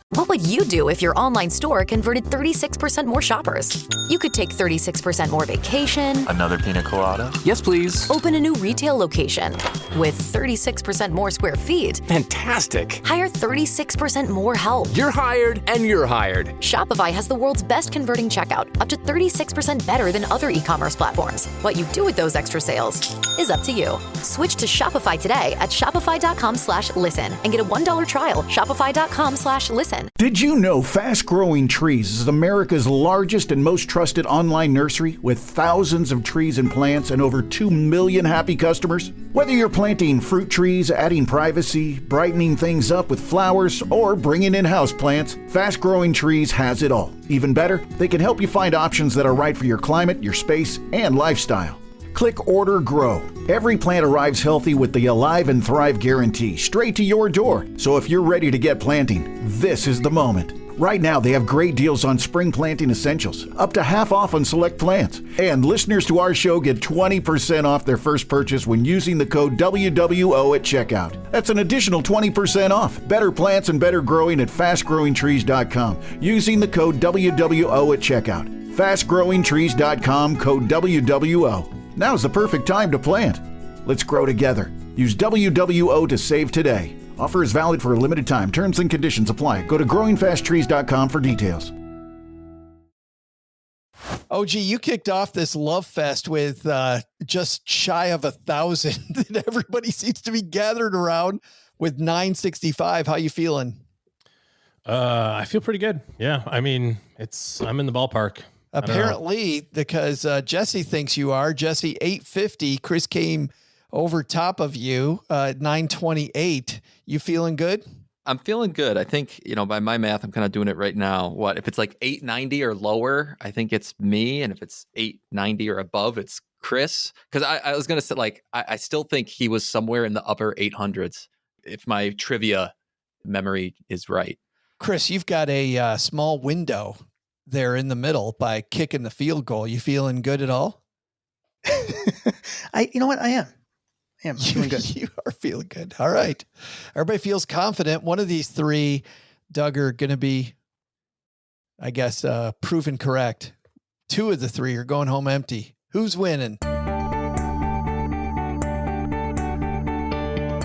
What would you do if your online store converted 36% more shoppers? You could take 36% more vacation. Another pina colada? Yes, please. Open a new retail location with 36% more square feet. Fantastic. Hire 36% more help. You're hired and you're hired. Shopify has the world's best converting checkout, up to 36% better than other e-commerce platforms. What you do with those extra sales is up to you. Switch to Shopify today at shopify.com/listen and get a $1 trial. Shopify.com/listen. Did you know Fast Growing Trees is America's largest and most trusted online nursery with thousands of trees and plants and over 2 million happy customers? Whether you're planting fruit trees, adding privacy, brightening things up with flowers, or bringing in house plants, Fast Growing Trees has it all. Even better, they can help you find options that are right for your climate, your space, and lifestyle. Click Order Grow. Every plant arrives healthy with the Alive and Thrive guarantee straight to your door. So if you're ready to get planting, this is the moment. Right now, they have great deals on spring planting essentials, up to half off on select plants. And listeners to our show get 20% off their first purchase when using the code WWO at checkout. That's an additional 20% off. Better plants and better growing at fastgrowingtrees.com using the code WWO at checkout. Fastgrowingtrees.com, code WWO. Now's the perfect time to plant. Let's grow together. Use WWO to save today. Offer is valid for a limited time. Terms and conditions apply. Go to growingfasttrees.com for details. OG, you kicked off this love fest with just shy of 1,000 that everybody seems to be gathered around with 965. How you feeling? I feel pretty good. Yeah. I mean, I'm in the ballpark. Apparently, because Jesse thinks you are. Jesse, 850. Chris came over top of you, 928. You feeling good? I'm feeling good. I think, by my math, I'm kind of doing it right now. What if it's like 890 or lower? I think it's me. And if it's 890 or above, it's Chris. Because I was going to say, I still think he was somewhere in the upper 800s, if my trivia memory is right. Chris, you've got a small window there in the middle by kicking the field goal. You feeling good at all? You know what? I am. I'm feeling good. You are feeling good. All right. Everybody feels confident. One of these three, Doug, are going to be, I guess, proven correct. Two of the three are going home empty. Who's winning?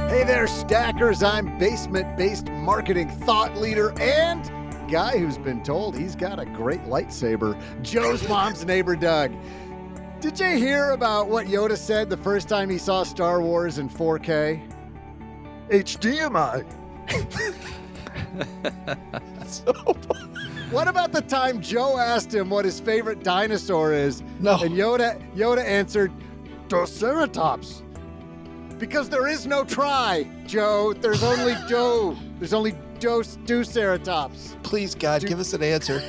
Hey there, stackers. I'm basement-based marketing thought leader and guy who's been told he's got a great lightsaber, Joe's mom's neighbor, Doug. Did you hear about what Yoda said the first time he saw Star Wars in 4K? HDMI. What about the time Joe asked him what his favorite dinosaur is? No. And Yoda answered, Triceratops. Because there is no try, Joe. There's only do. There's only do-ceratops. Please, God, give us an answer.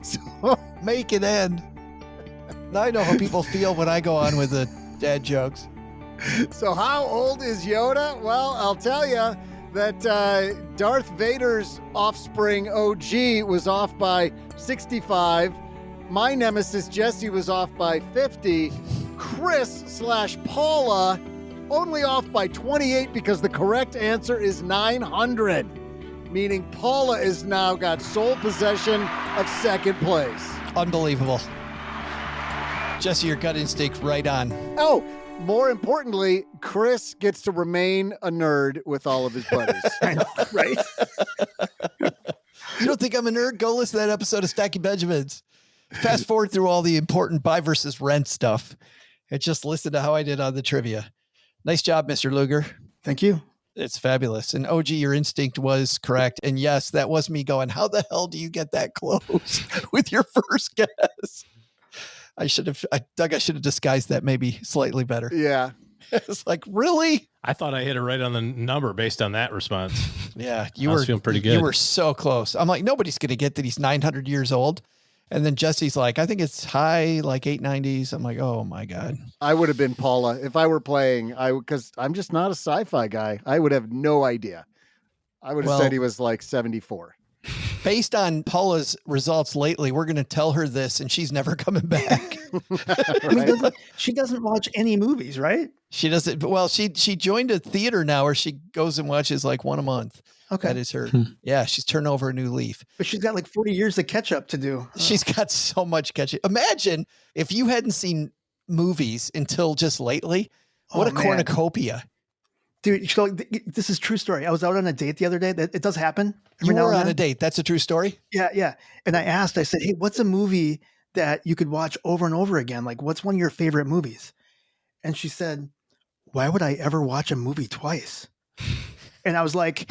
So, make it end. Now I know how people feel when I go on with the dad jokes. So how old is Yoda? Well, I'll tell you that Darth Vader's offspring OG was off by 65. My nemesis Jesse was off by 50. Chris/Paula only off by 28 because the correct answer is 900, meaning Paula is now got sole possession of second place. Unbelievable. Jesse, your gut instinct right on. Oh, more importantly, Chris gets to remain a nerd with all of his buddies. I know, right? You don't think I'm a nerd? Go listen to that episode of Stacky Benjamins. Fast forward through all the important buy versus rent stuff and just listen to how I did on the trivia. Nice job, Mr. Luger. Thank you. It's fabulous. And OG, your instinct was correct. And yes, that was me going, how the hell do you get that close with your first guess? I should have disguised that maybe slightly better. Yeah. It's like, really? I thought I hit it right on the number based on that response. Yeah. I was feeling pretty good. You were so close. I'm like, nobody's going to get that he's 900 years old. And then Jesse's like, I think it's high, like 890s. I'm like, oh my God. I would have been Paula if I were playing. Because I'm just not a sci-fi guy. I would have no idea. I would have said he was like 74. Based on Paula's results lately, we're going to tell her this and she's never coming back. I mean, she doesn't watch any movies, right? She doesn't. Well, she joined a theater now where she goes and watches like one a month. Okay. That is her. Yeah. She's turned over a new leaf. But she's got like 40 years of catch up to do. She's got so much catching. Imagine if you hadn't seen movies until just lately. What a cornucopia. Dude, this is a true story. I was out on a date the other day. It does happen. You were on a date. That's a true story? Yeah. And I said, hey, what's a movie that you could watch over and over again? Like, what's one of your favorite movies? And she said, why would I ever watch a movie twice? And I was like,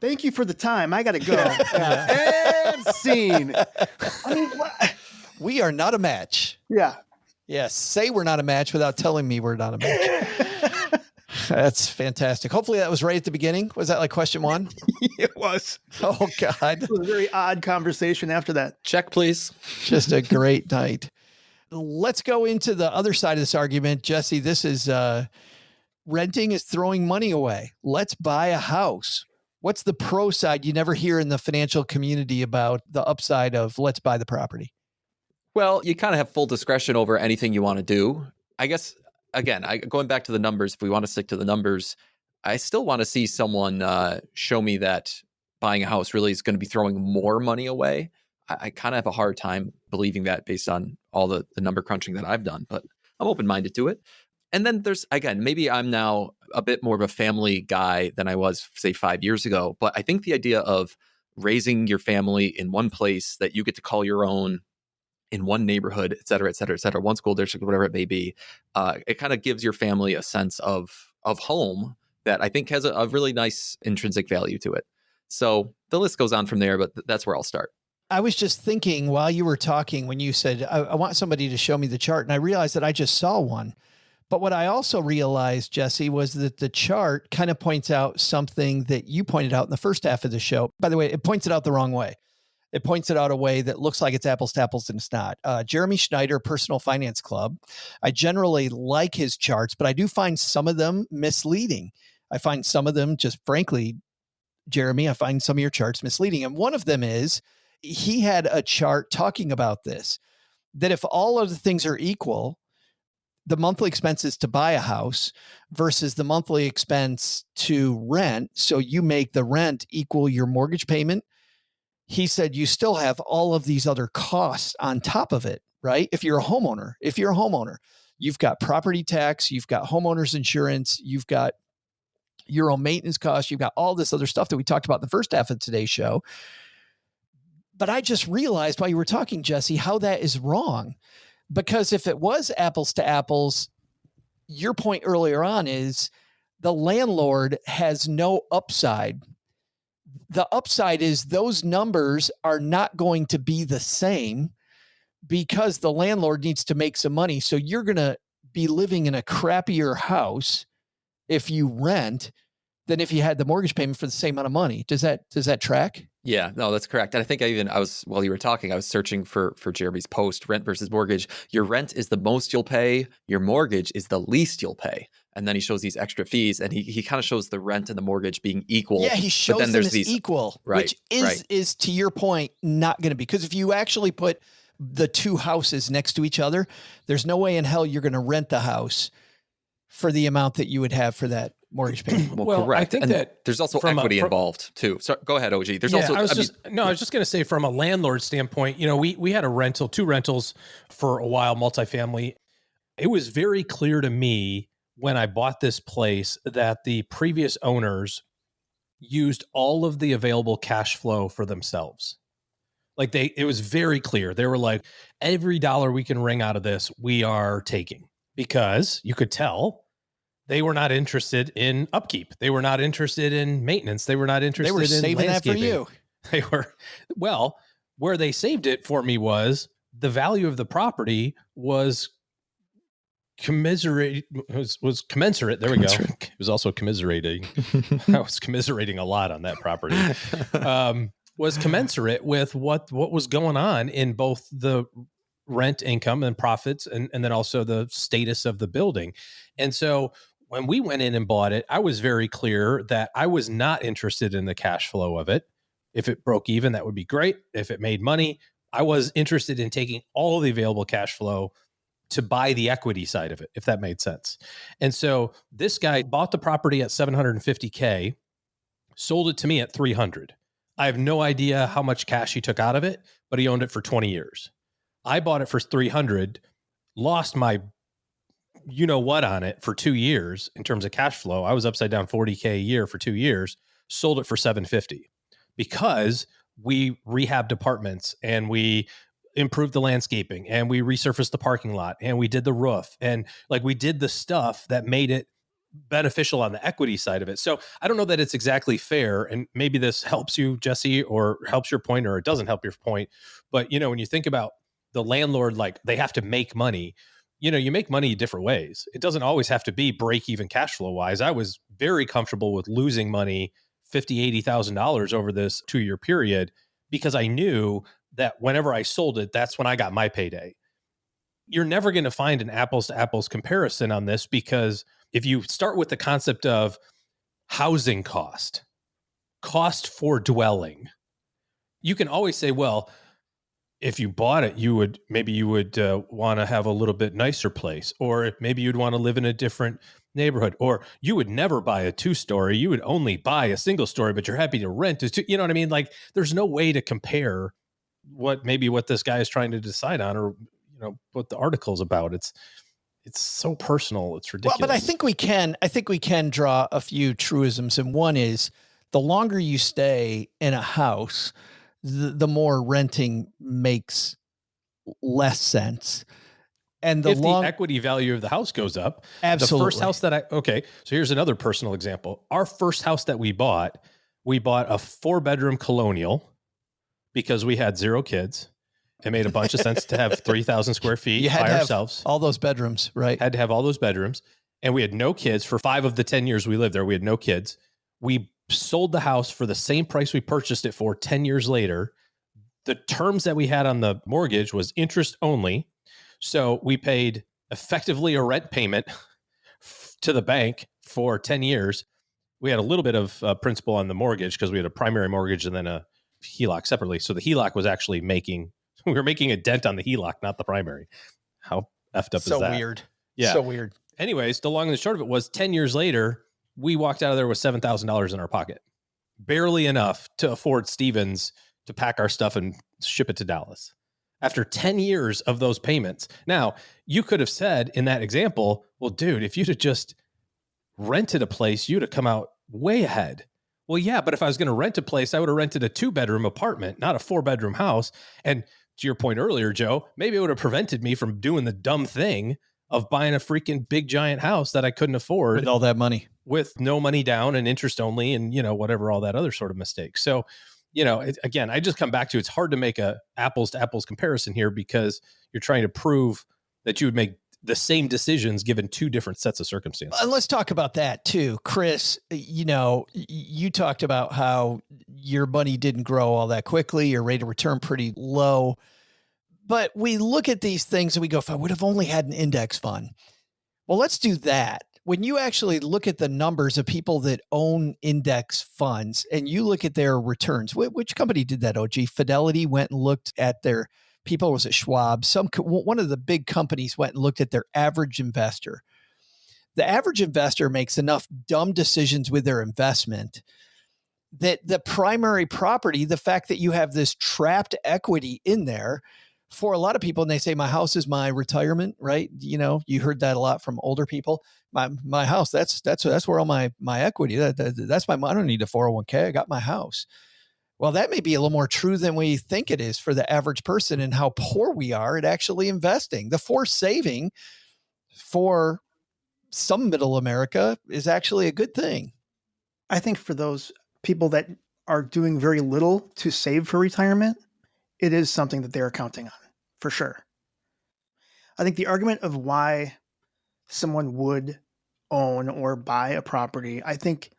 thank you for the time. I got to go. And scene. I mean, what? We are not a match. Yeah. Yes. Say we're not a match without telling me we're not a match. That's fantastic. Hopefully that was right at the beginning. Was that like question one? It was. Oh, God. It was a very odd conversation after that. Check, please. Just a great night. Let's go into the other side of this argument. Jesse, this is renting is throwing money away. Let's buy a house. What's the pro side you never hear in the financial community about the upside of let's buy the property? Well, you kind of have full discretion over anything you want to do. I guess, again, going back to the numbers, if we want to stick to the numbers, I still want to see someone show me that buying a house really is going to be throwing more money away. I kind of have a hard time believing that based on all the number crunching that I've done, but I'm open-minded to it. And then there's, again, maybe I'm now a bit more of a family guy than I was, say, 5 years ago. But I think the idea of raising your family in one place that you get to call your own, in one neighborhood, et cetera, one school district, whatever it may be, it kind of gives your family a sense of home that I think has a really nice intrinsic value to it. So the list goes on from there, but that's where I'll start. I was just thinking while you were talking, when you said, I want somebody to show me the chart, and I realized that I just saw one. But what I also realized, Jesse, was that the chart kind of points out something that you pointed out in the first half of the show. By the way, it points it out the wrong way. It points it out a way that looks like it's apples to apples and it's not. Jeremy Schneider, Personal Finance Club. I generally like his charts, but I do find some of them misleading. I find some of them just, frankly, Jeremy, I find some of your charts misleading. And one of them is, he had a chart talking about this, that if all of the things are equal, the monthly expenses to buy a house versus the monthly expense to rent, so you make the rent equal your mortgage payment, he said you still have all of these other costs on top of it, right? If you're a homeowner, you've got property tax, you've got homeowners insurance, you've got your own maintenance costs, you've got all this other stuff that we talked about in the first half of today's show. But I just realized while you were talking, Jesse, how that is wrong. Because if it was apples to apples, your point earlier on is the landlord has no upside. The upside is those numbers are not going to be the same because the landlord needs to make some money. So you're going to be living in a crappier house if you rent than if you had the mortgage payment for the same amount of money. Does that track? Yeah, no, that's correct. And I think I was, while you were talking, I was searching for Jeremy's post, rent versus mortgage. Your rent is the most you'll pay. Your mortgage is the least you'll pay. And then he shows these extra fees, and he kind of shows the rent and the mortgage being equal. Yeah, he shows them as equal, right, which is, to your point, not going to be. Because if you actually put the two houses next to each other, there's no way in hell you're going to rent the house for the amount that you would have for that mortgage payment. Well, correct. I think and that there's also equity involved too. So go ahead, OG. There's also, I was just going to say from a landlord standpoint, we had two rentals for a while, multifamily. It was very clear to me when I bought this place that the previous owners used all of the available cash flow for themselves. Like it was very clear. They were like, every dollar we can wring out of this, we are taking, because you could tell they were not interested in upkeep. They were not interested in maintenance. They were not interested in saving landscaping. that for you. They were, well, where they saved it for me was the value of the property was commensurate. Was commensurate. There we go. It was also commiserating. I was commiserating a lot on that property. Was commensurate with what was going on in both the rent income and profits and then also the status of the building. And so when we went in and bought it, I was very clear that I was not interested in the cash flow of it. If it broke even, that would be great. If it made money, I was interested in taking all the available cash flow to buy the equity side of it, if that made sense. And so this guy bought the property at $750K, sold it to me at $300. I have no idea how much cash he took out of it, but he owned it for 20 years. I bought it for $300, lost my you-know-what on it for 2 years in terms of cash flow. I was upside down $40K a year for 2 years, sold it for $750 because we rehabbed apartments and we improved the landscaping and we resurfaced the parking lot and we did the roof. And like we did the stuff that made it beneficial on the equity side of it. So I don't know that it's exactly fair. And maybe this helps you, Jesse, or helps your point, or it doesn't help your point. But, when you think about the landlord, like they have to make money, you make money different ways. It doesn't always have to be break even cash flow wise. I was very comfortable with losing money, $50,000, $80,000 over this 2-year period, because I knew that whenever I sold it, that's when I got my payday. You're never going to find an apples to apples comparison on this, because if you start with the concept of housing cost for dwelling, you can always say, well, if you bought it, you would want to have a little bit nicer place, or maybe you'd want to live in a different neighborhood, or you would never buy a 2-story. You would only buy a single story, but you're happy to rent it. You know what I mean? Like there's no way to compare what this guy is trying to decide on, or, what the article's about. It's so personal. It's ridiculous. Well, but I think we can draw a few truisms. And one is the longer you stay in a house, the more renting makes less sense. And the equity value of the house goes up. Absolutely. The first house so here's another personal example. Our first house that we bought a 4-bedroom colonial because we had 0 kids. It made a bunch of sense to have 3,000 square feet by ourselves. All those bedrooms, right? Had to have all those bedrooms. And we had no kids for 5 of the 10 years we lived there. We had no kids. We sold the house for the same price we purchased it for 10 years later. The terms that we had on the mortgage was interest only. So we paid effectively a rent payment to the bank for 10 years. We had a little bit of principal on the mortgage because we had a primary mortgage and then a HELOC separately. So the HELOC was actually we were making a dent on the HELOC, not the primary. How effed up is that? So weird. Yeah. So weird. Anyways, the long and the short of it was 10 years later, we walked out of there with $7,000 in our pocket. Barely enough to afford Stevens to pack our stuff and ship it to Dallas. After 10 years of those payments. Now, you could have said in that example, well, dude, if you'd have just rented a place, you'd have come out way ahead. Well, yeah, but if I was going to rent a place, I would have rented a 2-bedroom apartment, not a 4-bedroom house. And to your point earlier, Joe, maybe it would have prevented me from doing the dumb thing of buying a freaking big giant house that I couldn't afford with all that money, with no money down and interest only, and whatever, all that other sort of mistake. So, again, I just come back to, it's hard to make a apples to apples comparison here because you're trying to prove that you would make the same decisions given 2 different sets of circumstances. And let's talk about that too. Chris, you talked about how your money didn't grow all that quickly, your rate of return pretty low. But we look at these things and we go, if I would have only had an index fund. Well, let's do that. When you actually look at the numbers of people that own index funds and you look at their returns, which company did that, OG? Fidelity went and looked at their people. Was it Schwab? One of the big companies went and looked at their average investor. the average investor makes enough dumb decisions with their investment that the primary property, the fact that you have this trapped equity in there for a lot of people, and they say, my house is my retirement, right? You know, you heard that a lot from older people. My house, that's where all my equity, that's my, I don't need a 401k. I got my house. Well, that may be a little more true than we think it is for the average person, and how poor we are at actually investing. The forced saving for some middle America is actually a good thing. I think for those people that are doing very little to save for retirement, it is something that they're counting on, for sure. I think the argument of why someone would own or buy a property, I think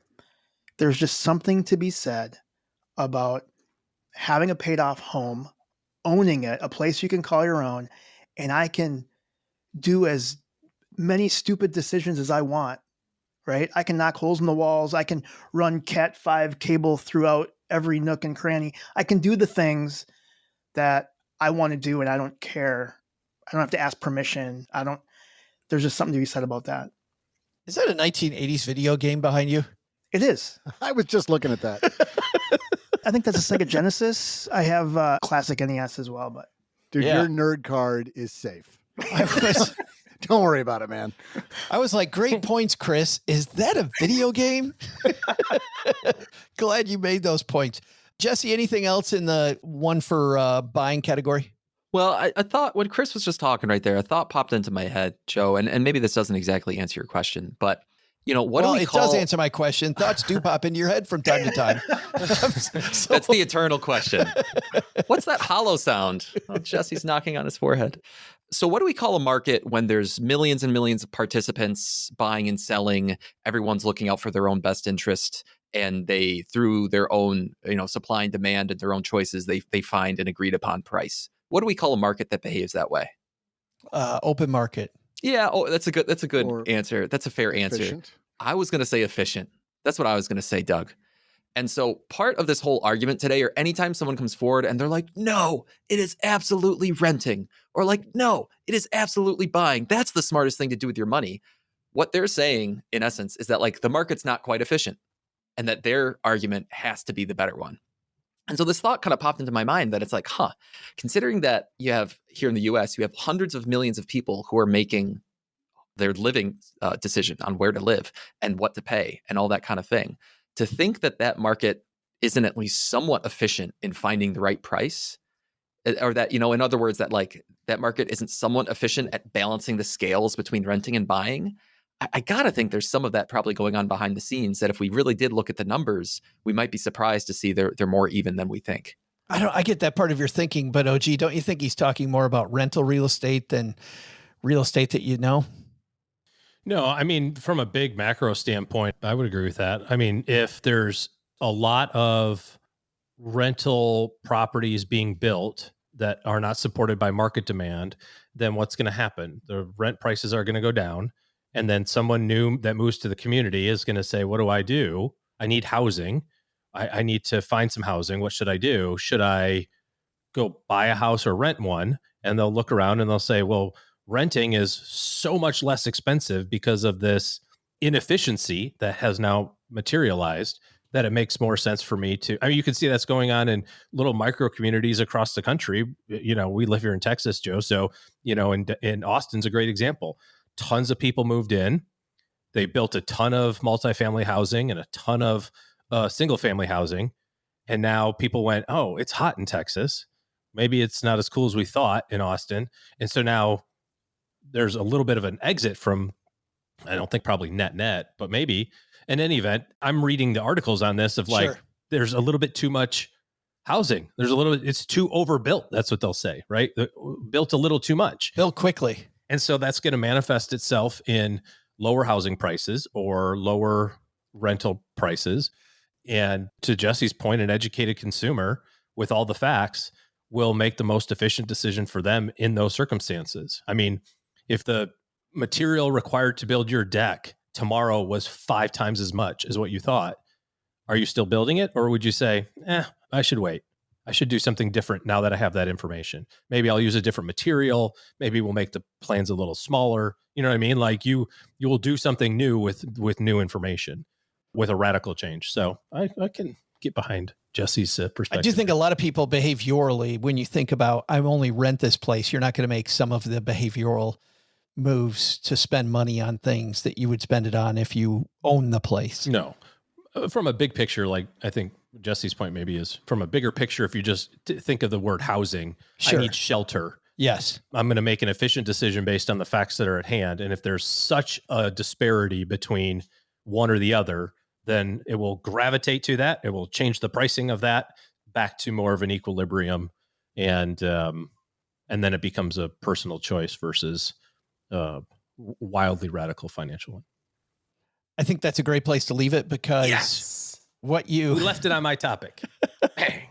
there's just something to be said about having a paid off home, owning it, a place you can call your own, and I can do as many stupid decisions as I want, right? I can knock holes in the walls. I can run Cat 5 cable throughout every nook and cranny. I can do the things that I want to do, and I don't care. I don't have to ask permission. There's just something to be said about that. Is that a 1980s video game behind you? It is. I was just looking at that. I think that's a Sega Genesis. I have a classic NES as well, but Dude, Yeah. your nerd card is safe. Don't worry about it, man. I was like, great points, Chris. Is that a video game? Glad you made those points. Jesse, anything else in the one for buying category? Well, I thought when Chris was just talking right there, a thought popped into my head, Joe, and maybe this doesn't exactly answer your question, but you know, what do we call... It does answer my question. Thoughts do pop into your head from time to time. That's the eternal question. What's that hollow sound? Oh, Jesse's knocking on his forehead. So what do we call a market when there's millions and millions of participants buying and selling? Everyone's looking out for their own best interest, and they, through their own, supply and demand and their own choices, they find an agreed upon price. What do we call a market that behaves that way? Open market. Yeah. Oh, that's a good Or answer. That's a fair answer. efficient. I was going to say efficient. That's what I was going to say, Doug. And so part of this whole argument today, or anytime someone comes forward and they're like, no, it is absolutely renting, or like, no, it is absolutely buying. That's the smartest thing to do with your money. What they're saying, in essence, is that like the market's not quite efficient, and that their argument has to be the better one. And so this thought kind of popped into my mind that it's like, considering that you have here in the US, you have hundreds of millions of people who are making their living decision on where to live and what to pay and all that kind of thing. To think that that market isn't at least somewhat efficient in finding the right price, or that, in other words, that like that market isn't somewhat efficient at balancing the scales between renting and buying, I gotta think there's some of that probably going on behind the scenes, that if we really did look at the numbers, we might be surprised to see they're more even than we think. I get that part of your thinking, but OG, don't you think he's talking more about rental real estate than real estate that you know? No, I mean, from a big macro standpoint, I would agree with that. I mean, if there's a lot of rental properties being built that are not supported by market demand, then what's going to happen? The rent prices are going to go down. And then someone new that moves to the community is going to say, what do? I need housing. I need to find some housing. What should I do? Should I go buy a house or rent one? And they'll look around and they'll say, well, renting is so much less expensive because of this inefficiency that has now materialized, that it makes more sense for me to, you can see that's going on in little micro communities across the country. We live here in Texas, Joe. So, in Austin's a great example. Tons of people moved in. They built a ton of multifamily housing and a ton of single family housing. And now people went, oh, it's hot in Texas. Maybe it's not as cool as we thought in Austin. And so now there's a little bit of an exit from, I don't think probably net, but maybe. In any event, I'm reading the articles on this of like, There's a little bit too much housing. It's too overbuilt. That's what they'll say, right? Built a little too much. Built quickly. And so that's going to manifest itself in lower housing prices or lower rental prices. And to Jesse's point, an educated consumer with all the facts will make the most efficient decision for them in those circumstances. I mean, if the material required to build your deck tomorrow was 5 times as much as what you thought, are you still building it? Or would you say, I should wait. I should do something different now that I have that information. Maybe I'll use a different material. Maybe we'll make the plans a little smaller. You know what I mean? Like you will do something new with new information, with a radical change. So I can get behind Jesse's perspective. I do think a lot of people behaviorally, when you think about, I only rent this place, you're not going to make some of the behavioral moves to spend money on things that you would spend it on if you own the place. No. From a big picture, like I think Jesse's point maybe is from a bigger picture, if you just think of the word housing, Sure. I need shelter. Yes. I'm going to make an efficient decision based on the facts that are at hand. And if there's such a disparity between one or the other, then it will gravitate to that. It will change the pricing of that back to more of an equilibrium. And then it becomes a personal choice versus wildly radical financial one. I think that's a great place to leave it because we left it on my topic. Bang.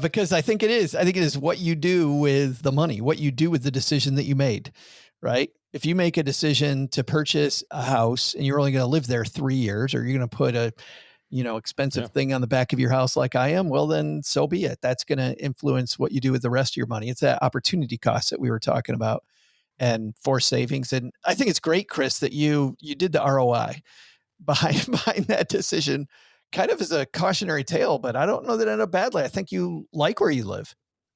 Because I think it is what you do with the money, what you do with the decision that you made, right? If you make a decision to purchase a house and you're only going to live there 3 years, or you're going to put a, expensive thing on the back of your house like I am, well, then so be it. That's going to influence what you do with the rest of your money. It's that opportunity cost that we were talking about and forced savings. And I think it's great, Chris, that you did the ROI behind that decision, kind of as a cautionary tale, but I don't know that it ended up badly. I think you like where you live.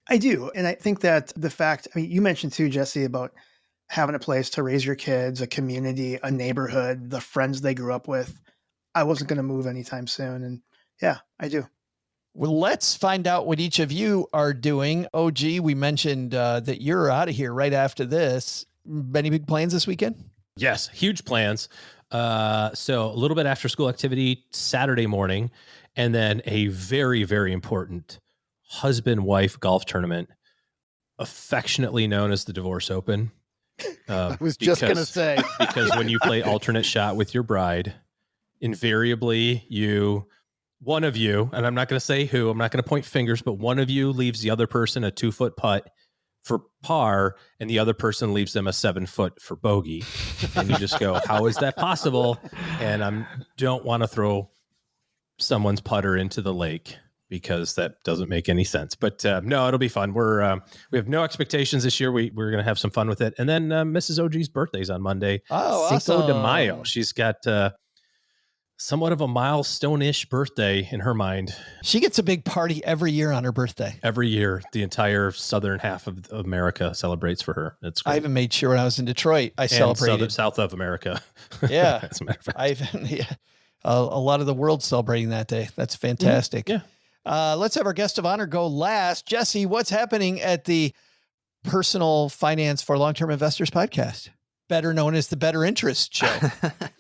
I do. And I think that the fact, you mentioned too, Jesse, about having a place to raise your kids, a community, a neighborhood, the friends they grew up with. I wasn't going to move anytime soon. And yeah, I do. Well, let's find out what each of you are doing. OG, we mentioned that you're out of here right after this. Any big plans this weekend? Yes, huge plans. So a little bit after school activity Saturday morning, and then a very, very important husband-wife golf tournament, affectionately known as the Divorce Open. I was just going to say. Because when you play alternate shot with your bride, invariably one of you, and I'm not going to say who, I'm not going to point fingers, but one of you leaves the other person a 2-foot putt for par, and the other person leaves them a 7-foot for bogey. And you just go, how is that possible? And I don't want to throw someone's putter into the lake because that doesn't make any sense. But no, it'll be fun. We have no expectations this year. We're going to have some fun with it. And then Mrs. OG's birthday's on Monday. Oh, Cinco de Mayo. She's got somewhat of a milestone-ish birthday in her mind. She gets a big party every year on her birthday. Every year, the entire southern half of America celebrates for her. It's great. I even made sure when I was in Detroit, I celebrated. South of America. Yeah. As a matter of fact. A lot of the world celebrating that day. That's fantastic. Yeah. Let's have our guest of honor go last. Jesse, what's happening at the Personal Finance for Long-Term Investors podcast, better known as the Better Interest Show?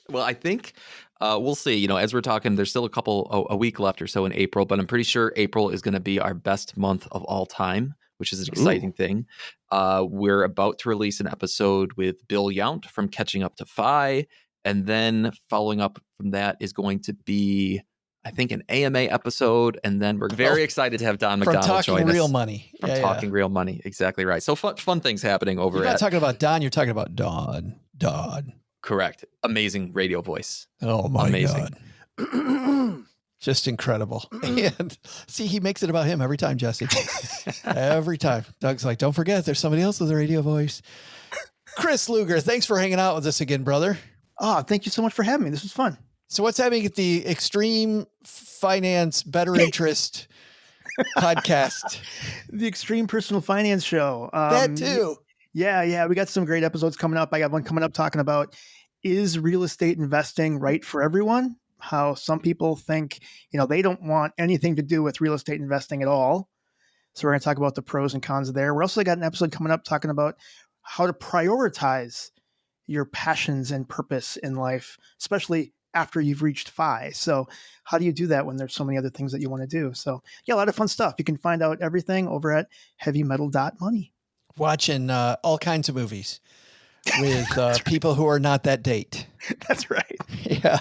Well, I think we'll see. As we're talking, there's still a week left or so in April, but I'm pretty sure April is going to be our best month of all time, which is an exciting thing. We're about to release an episode with Bill Yount from Catching Up to FI, and then following up from that is going to be, I think, an AMA episode, and then we're very excited to have Don McDonald join us. From Talking Real Money. From Talking Real Money, exactly right. So fun things happening over You're not talking about Don, you're talking about Don. Correct. Amazing radio voice. Oh my Amazing. God. Just incredible. And see, he makes it about him every time, Jesse. Every time. Doug's like, don't forget, there's somebody else with a radio voice. Chris Luger, thanks for hanging out with us again, brother. Oh, thank you so much for having me. This was fun. So what's happening at the Extreme Finance Better Interest podcast? The Extreme Personal Finance Show. That too. Yeah. We got some great episodes coming up. I got one coming up talking about, is real estate investing right for everyone? How some people think, they don't want anything to do with real estate investing at all. So we're going to talk about the pros and cons there. We're also got an episode coming up talking about how to prioritize your passions and purpose in life, especially after you've reached FI. So how do you do that when there's so many other things that you want to do? So yeah, a lot of fun stuff. You can find out everything over at heavymetal.money. Watching all kinds of movies with people who are not that date. That's right. Yeah.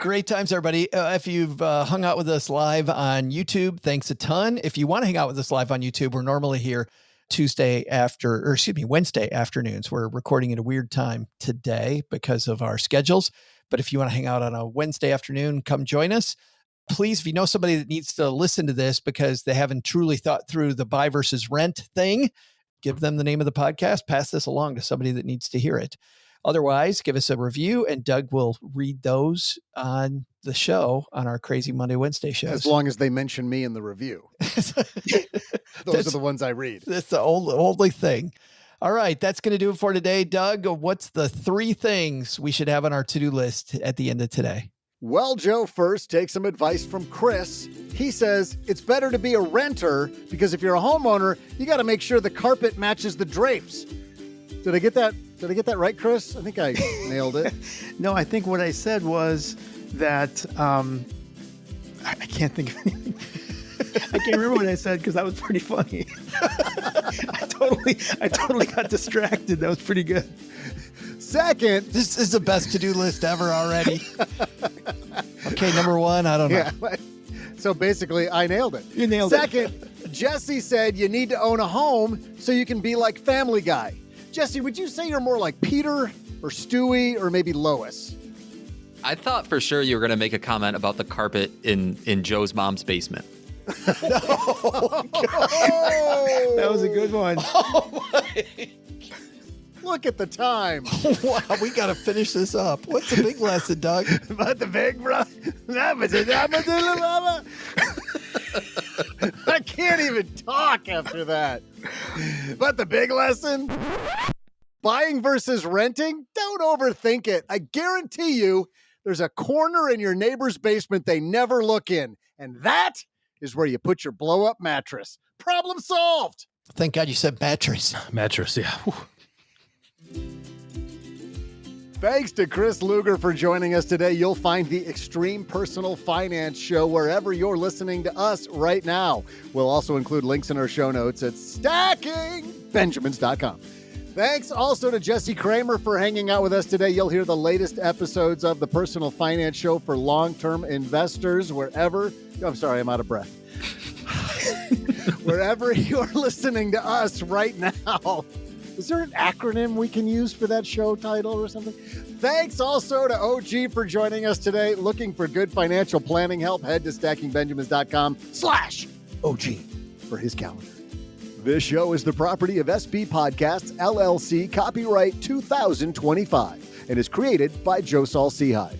Great times, everybody. If you've hung out with us live on YouTube, thanks a ton. If you want to hang out with us live on YouTube, we're normally here Wednesday afternoons. We're recording at a weird time today because of our schedules. But if you want to hang out on a Wednesday afternoon, come join us. Please, if you know somebody that needs to listen to this because they haven't truly thought through the buy versus rent thing, give them the name of the podcast, pass this along to somebody that needs to hear it. Otherwise, give us a review and Doug will read those on the show on our Crazy Monday, Wednesday shows. As long as they mention me in the review. Those are the ones I read. That's the only thing. All right, that's going to do it for today. Doug, what's the 3 things we should have on our to-do list at the end of today? Well, Joe, first, take some advice from Chris. He says it's better to be a renter because if you're a homeowner, you got to make sure the carpet matches the drapes. Did I get that? Did I get that right, Chris? I think I nailed it. No, I think what I said was that I can't think of anything. I can't remember what I said because that was pretty funny. I totally got distracted. That was pretty good. Second, this is the best to-do list ever already. Okay, number 1, I don't know. Yeah, so basically, I nailed it. You nailed it. Second, Jesse said you need to own a home so you can be like Family Guy. Jesse, would you say you're more like Peter or Stewie or maybe Lois? I thought for sure you were going to make a comment about the carpet in Joe's mom's basement. No, that was a good one. Oh my. Look at the time. Wow, we got to finish this up. What's the big lesson, Doug? About the big brother. I can't even talk after that. But the big lesson? Buying versus renting? Don't overthink it. I guarantee you there's a corner in your neighbor's basement they never look in. And that is where you put your blow-up mattress. Problem solved. Thank God you said mattress. Mattress, yeah. Whew. Thanks to Chris Luger for joining us today. You'll find the Extreme Personal Finance Show wherever you're listening to us right now. We'll also include links in our show notes at stackingbenjamins.com. Thanks also to Jesse Cramer for hanging out with us today. You'll hear the latest episodes of the Personal Finance Show for long-term investors wherever. I'm sorry, I'm out of breath. Wherever you're listening to us right now. Is there an acronym we can use for that show title or something? Thanks also to OG for joining us today. Looking for good financial planning help? Head to stackingbenjamins.com/OG for his calendar. This show is the property of SB Podcasts, LLC, copyright 2025, and is created by Joe Saul-Sehy.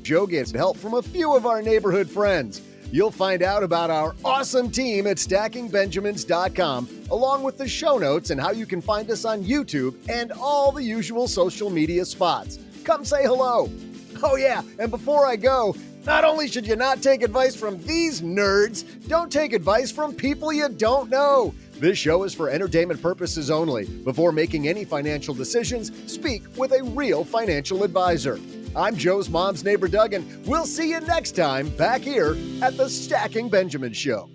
Joe gets help from a few of our neighborhood friends. You'll find out about our awesome team at stackingbenjamins.com, along with the show notes and how you can find us on YouTube and all the usual social media spots. Come say hello. Oh yeah, and before I go, not only should you not take advice from these nerds, don't take advice from people you don't know. This show is for entertainment purposes only. Before making any financial decisions, speak with a real financial advisor. I'm Joe's mom's neighbor, Doug, and we'll see you next time back here at the Stacking Benjamin Show.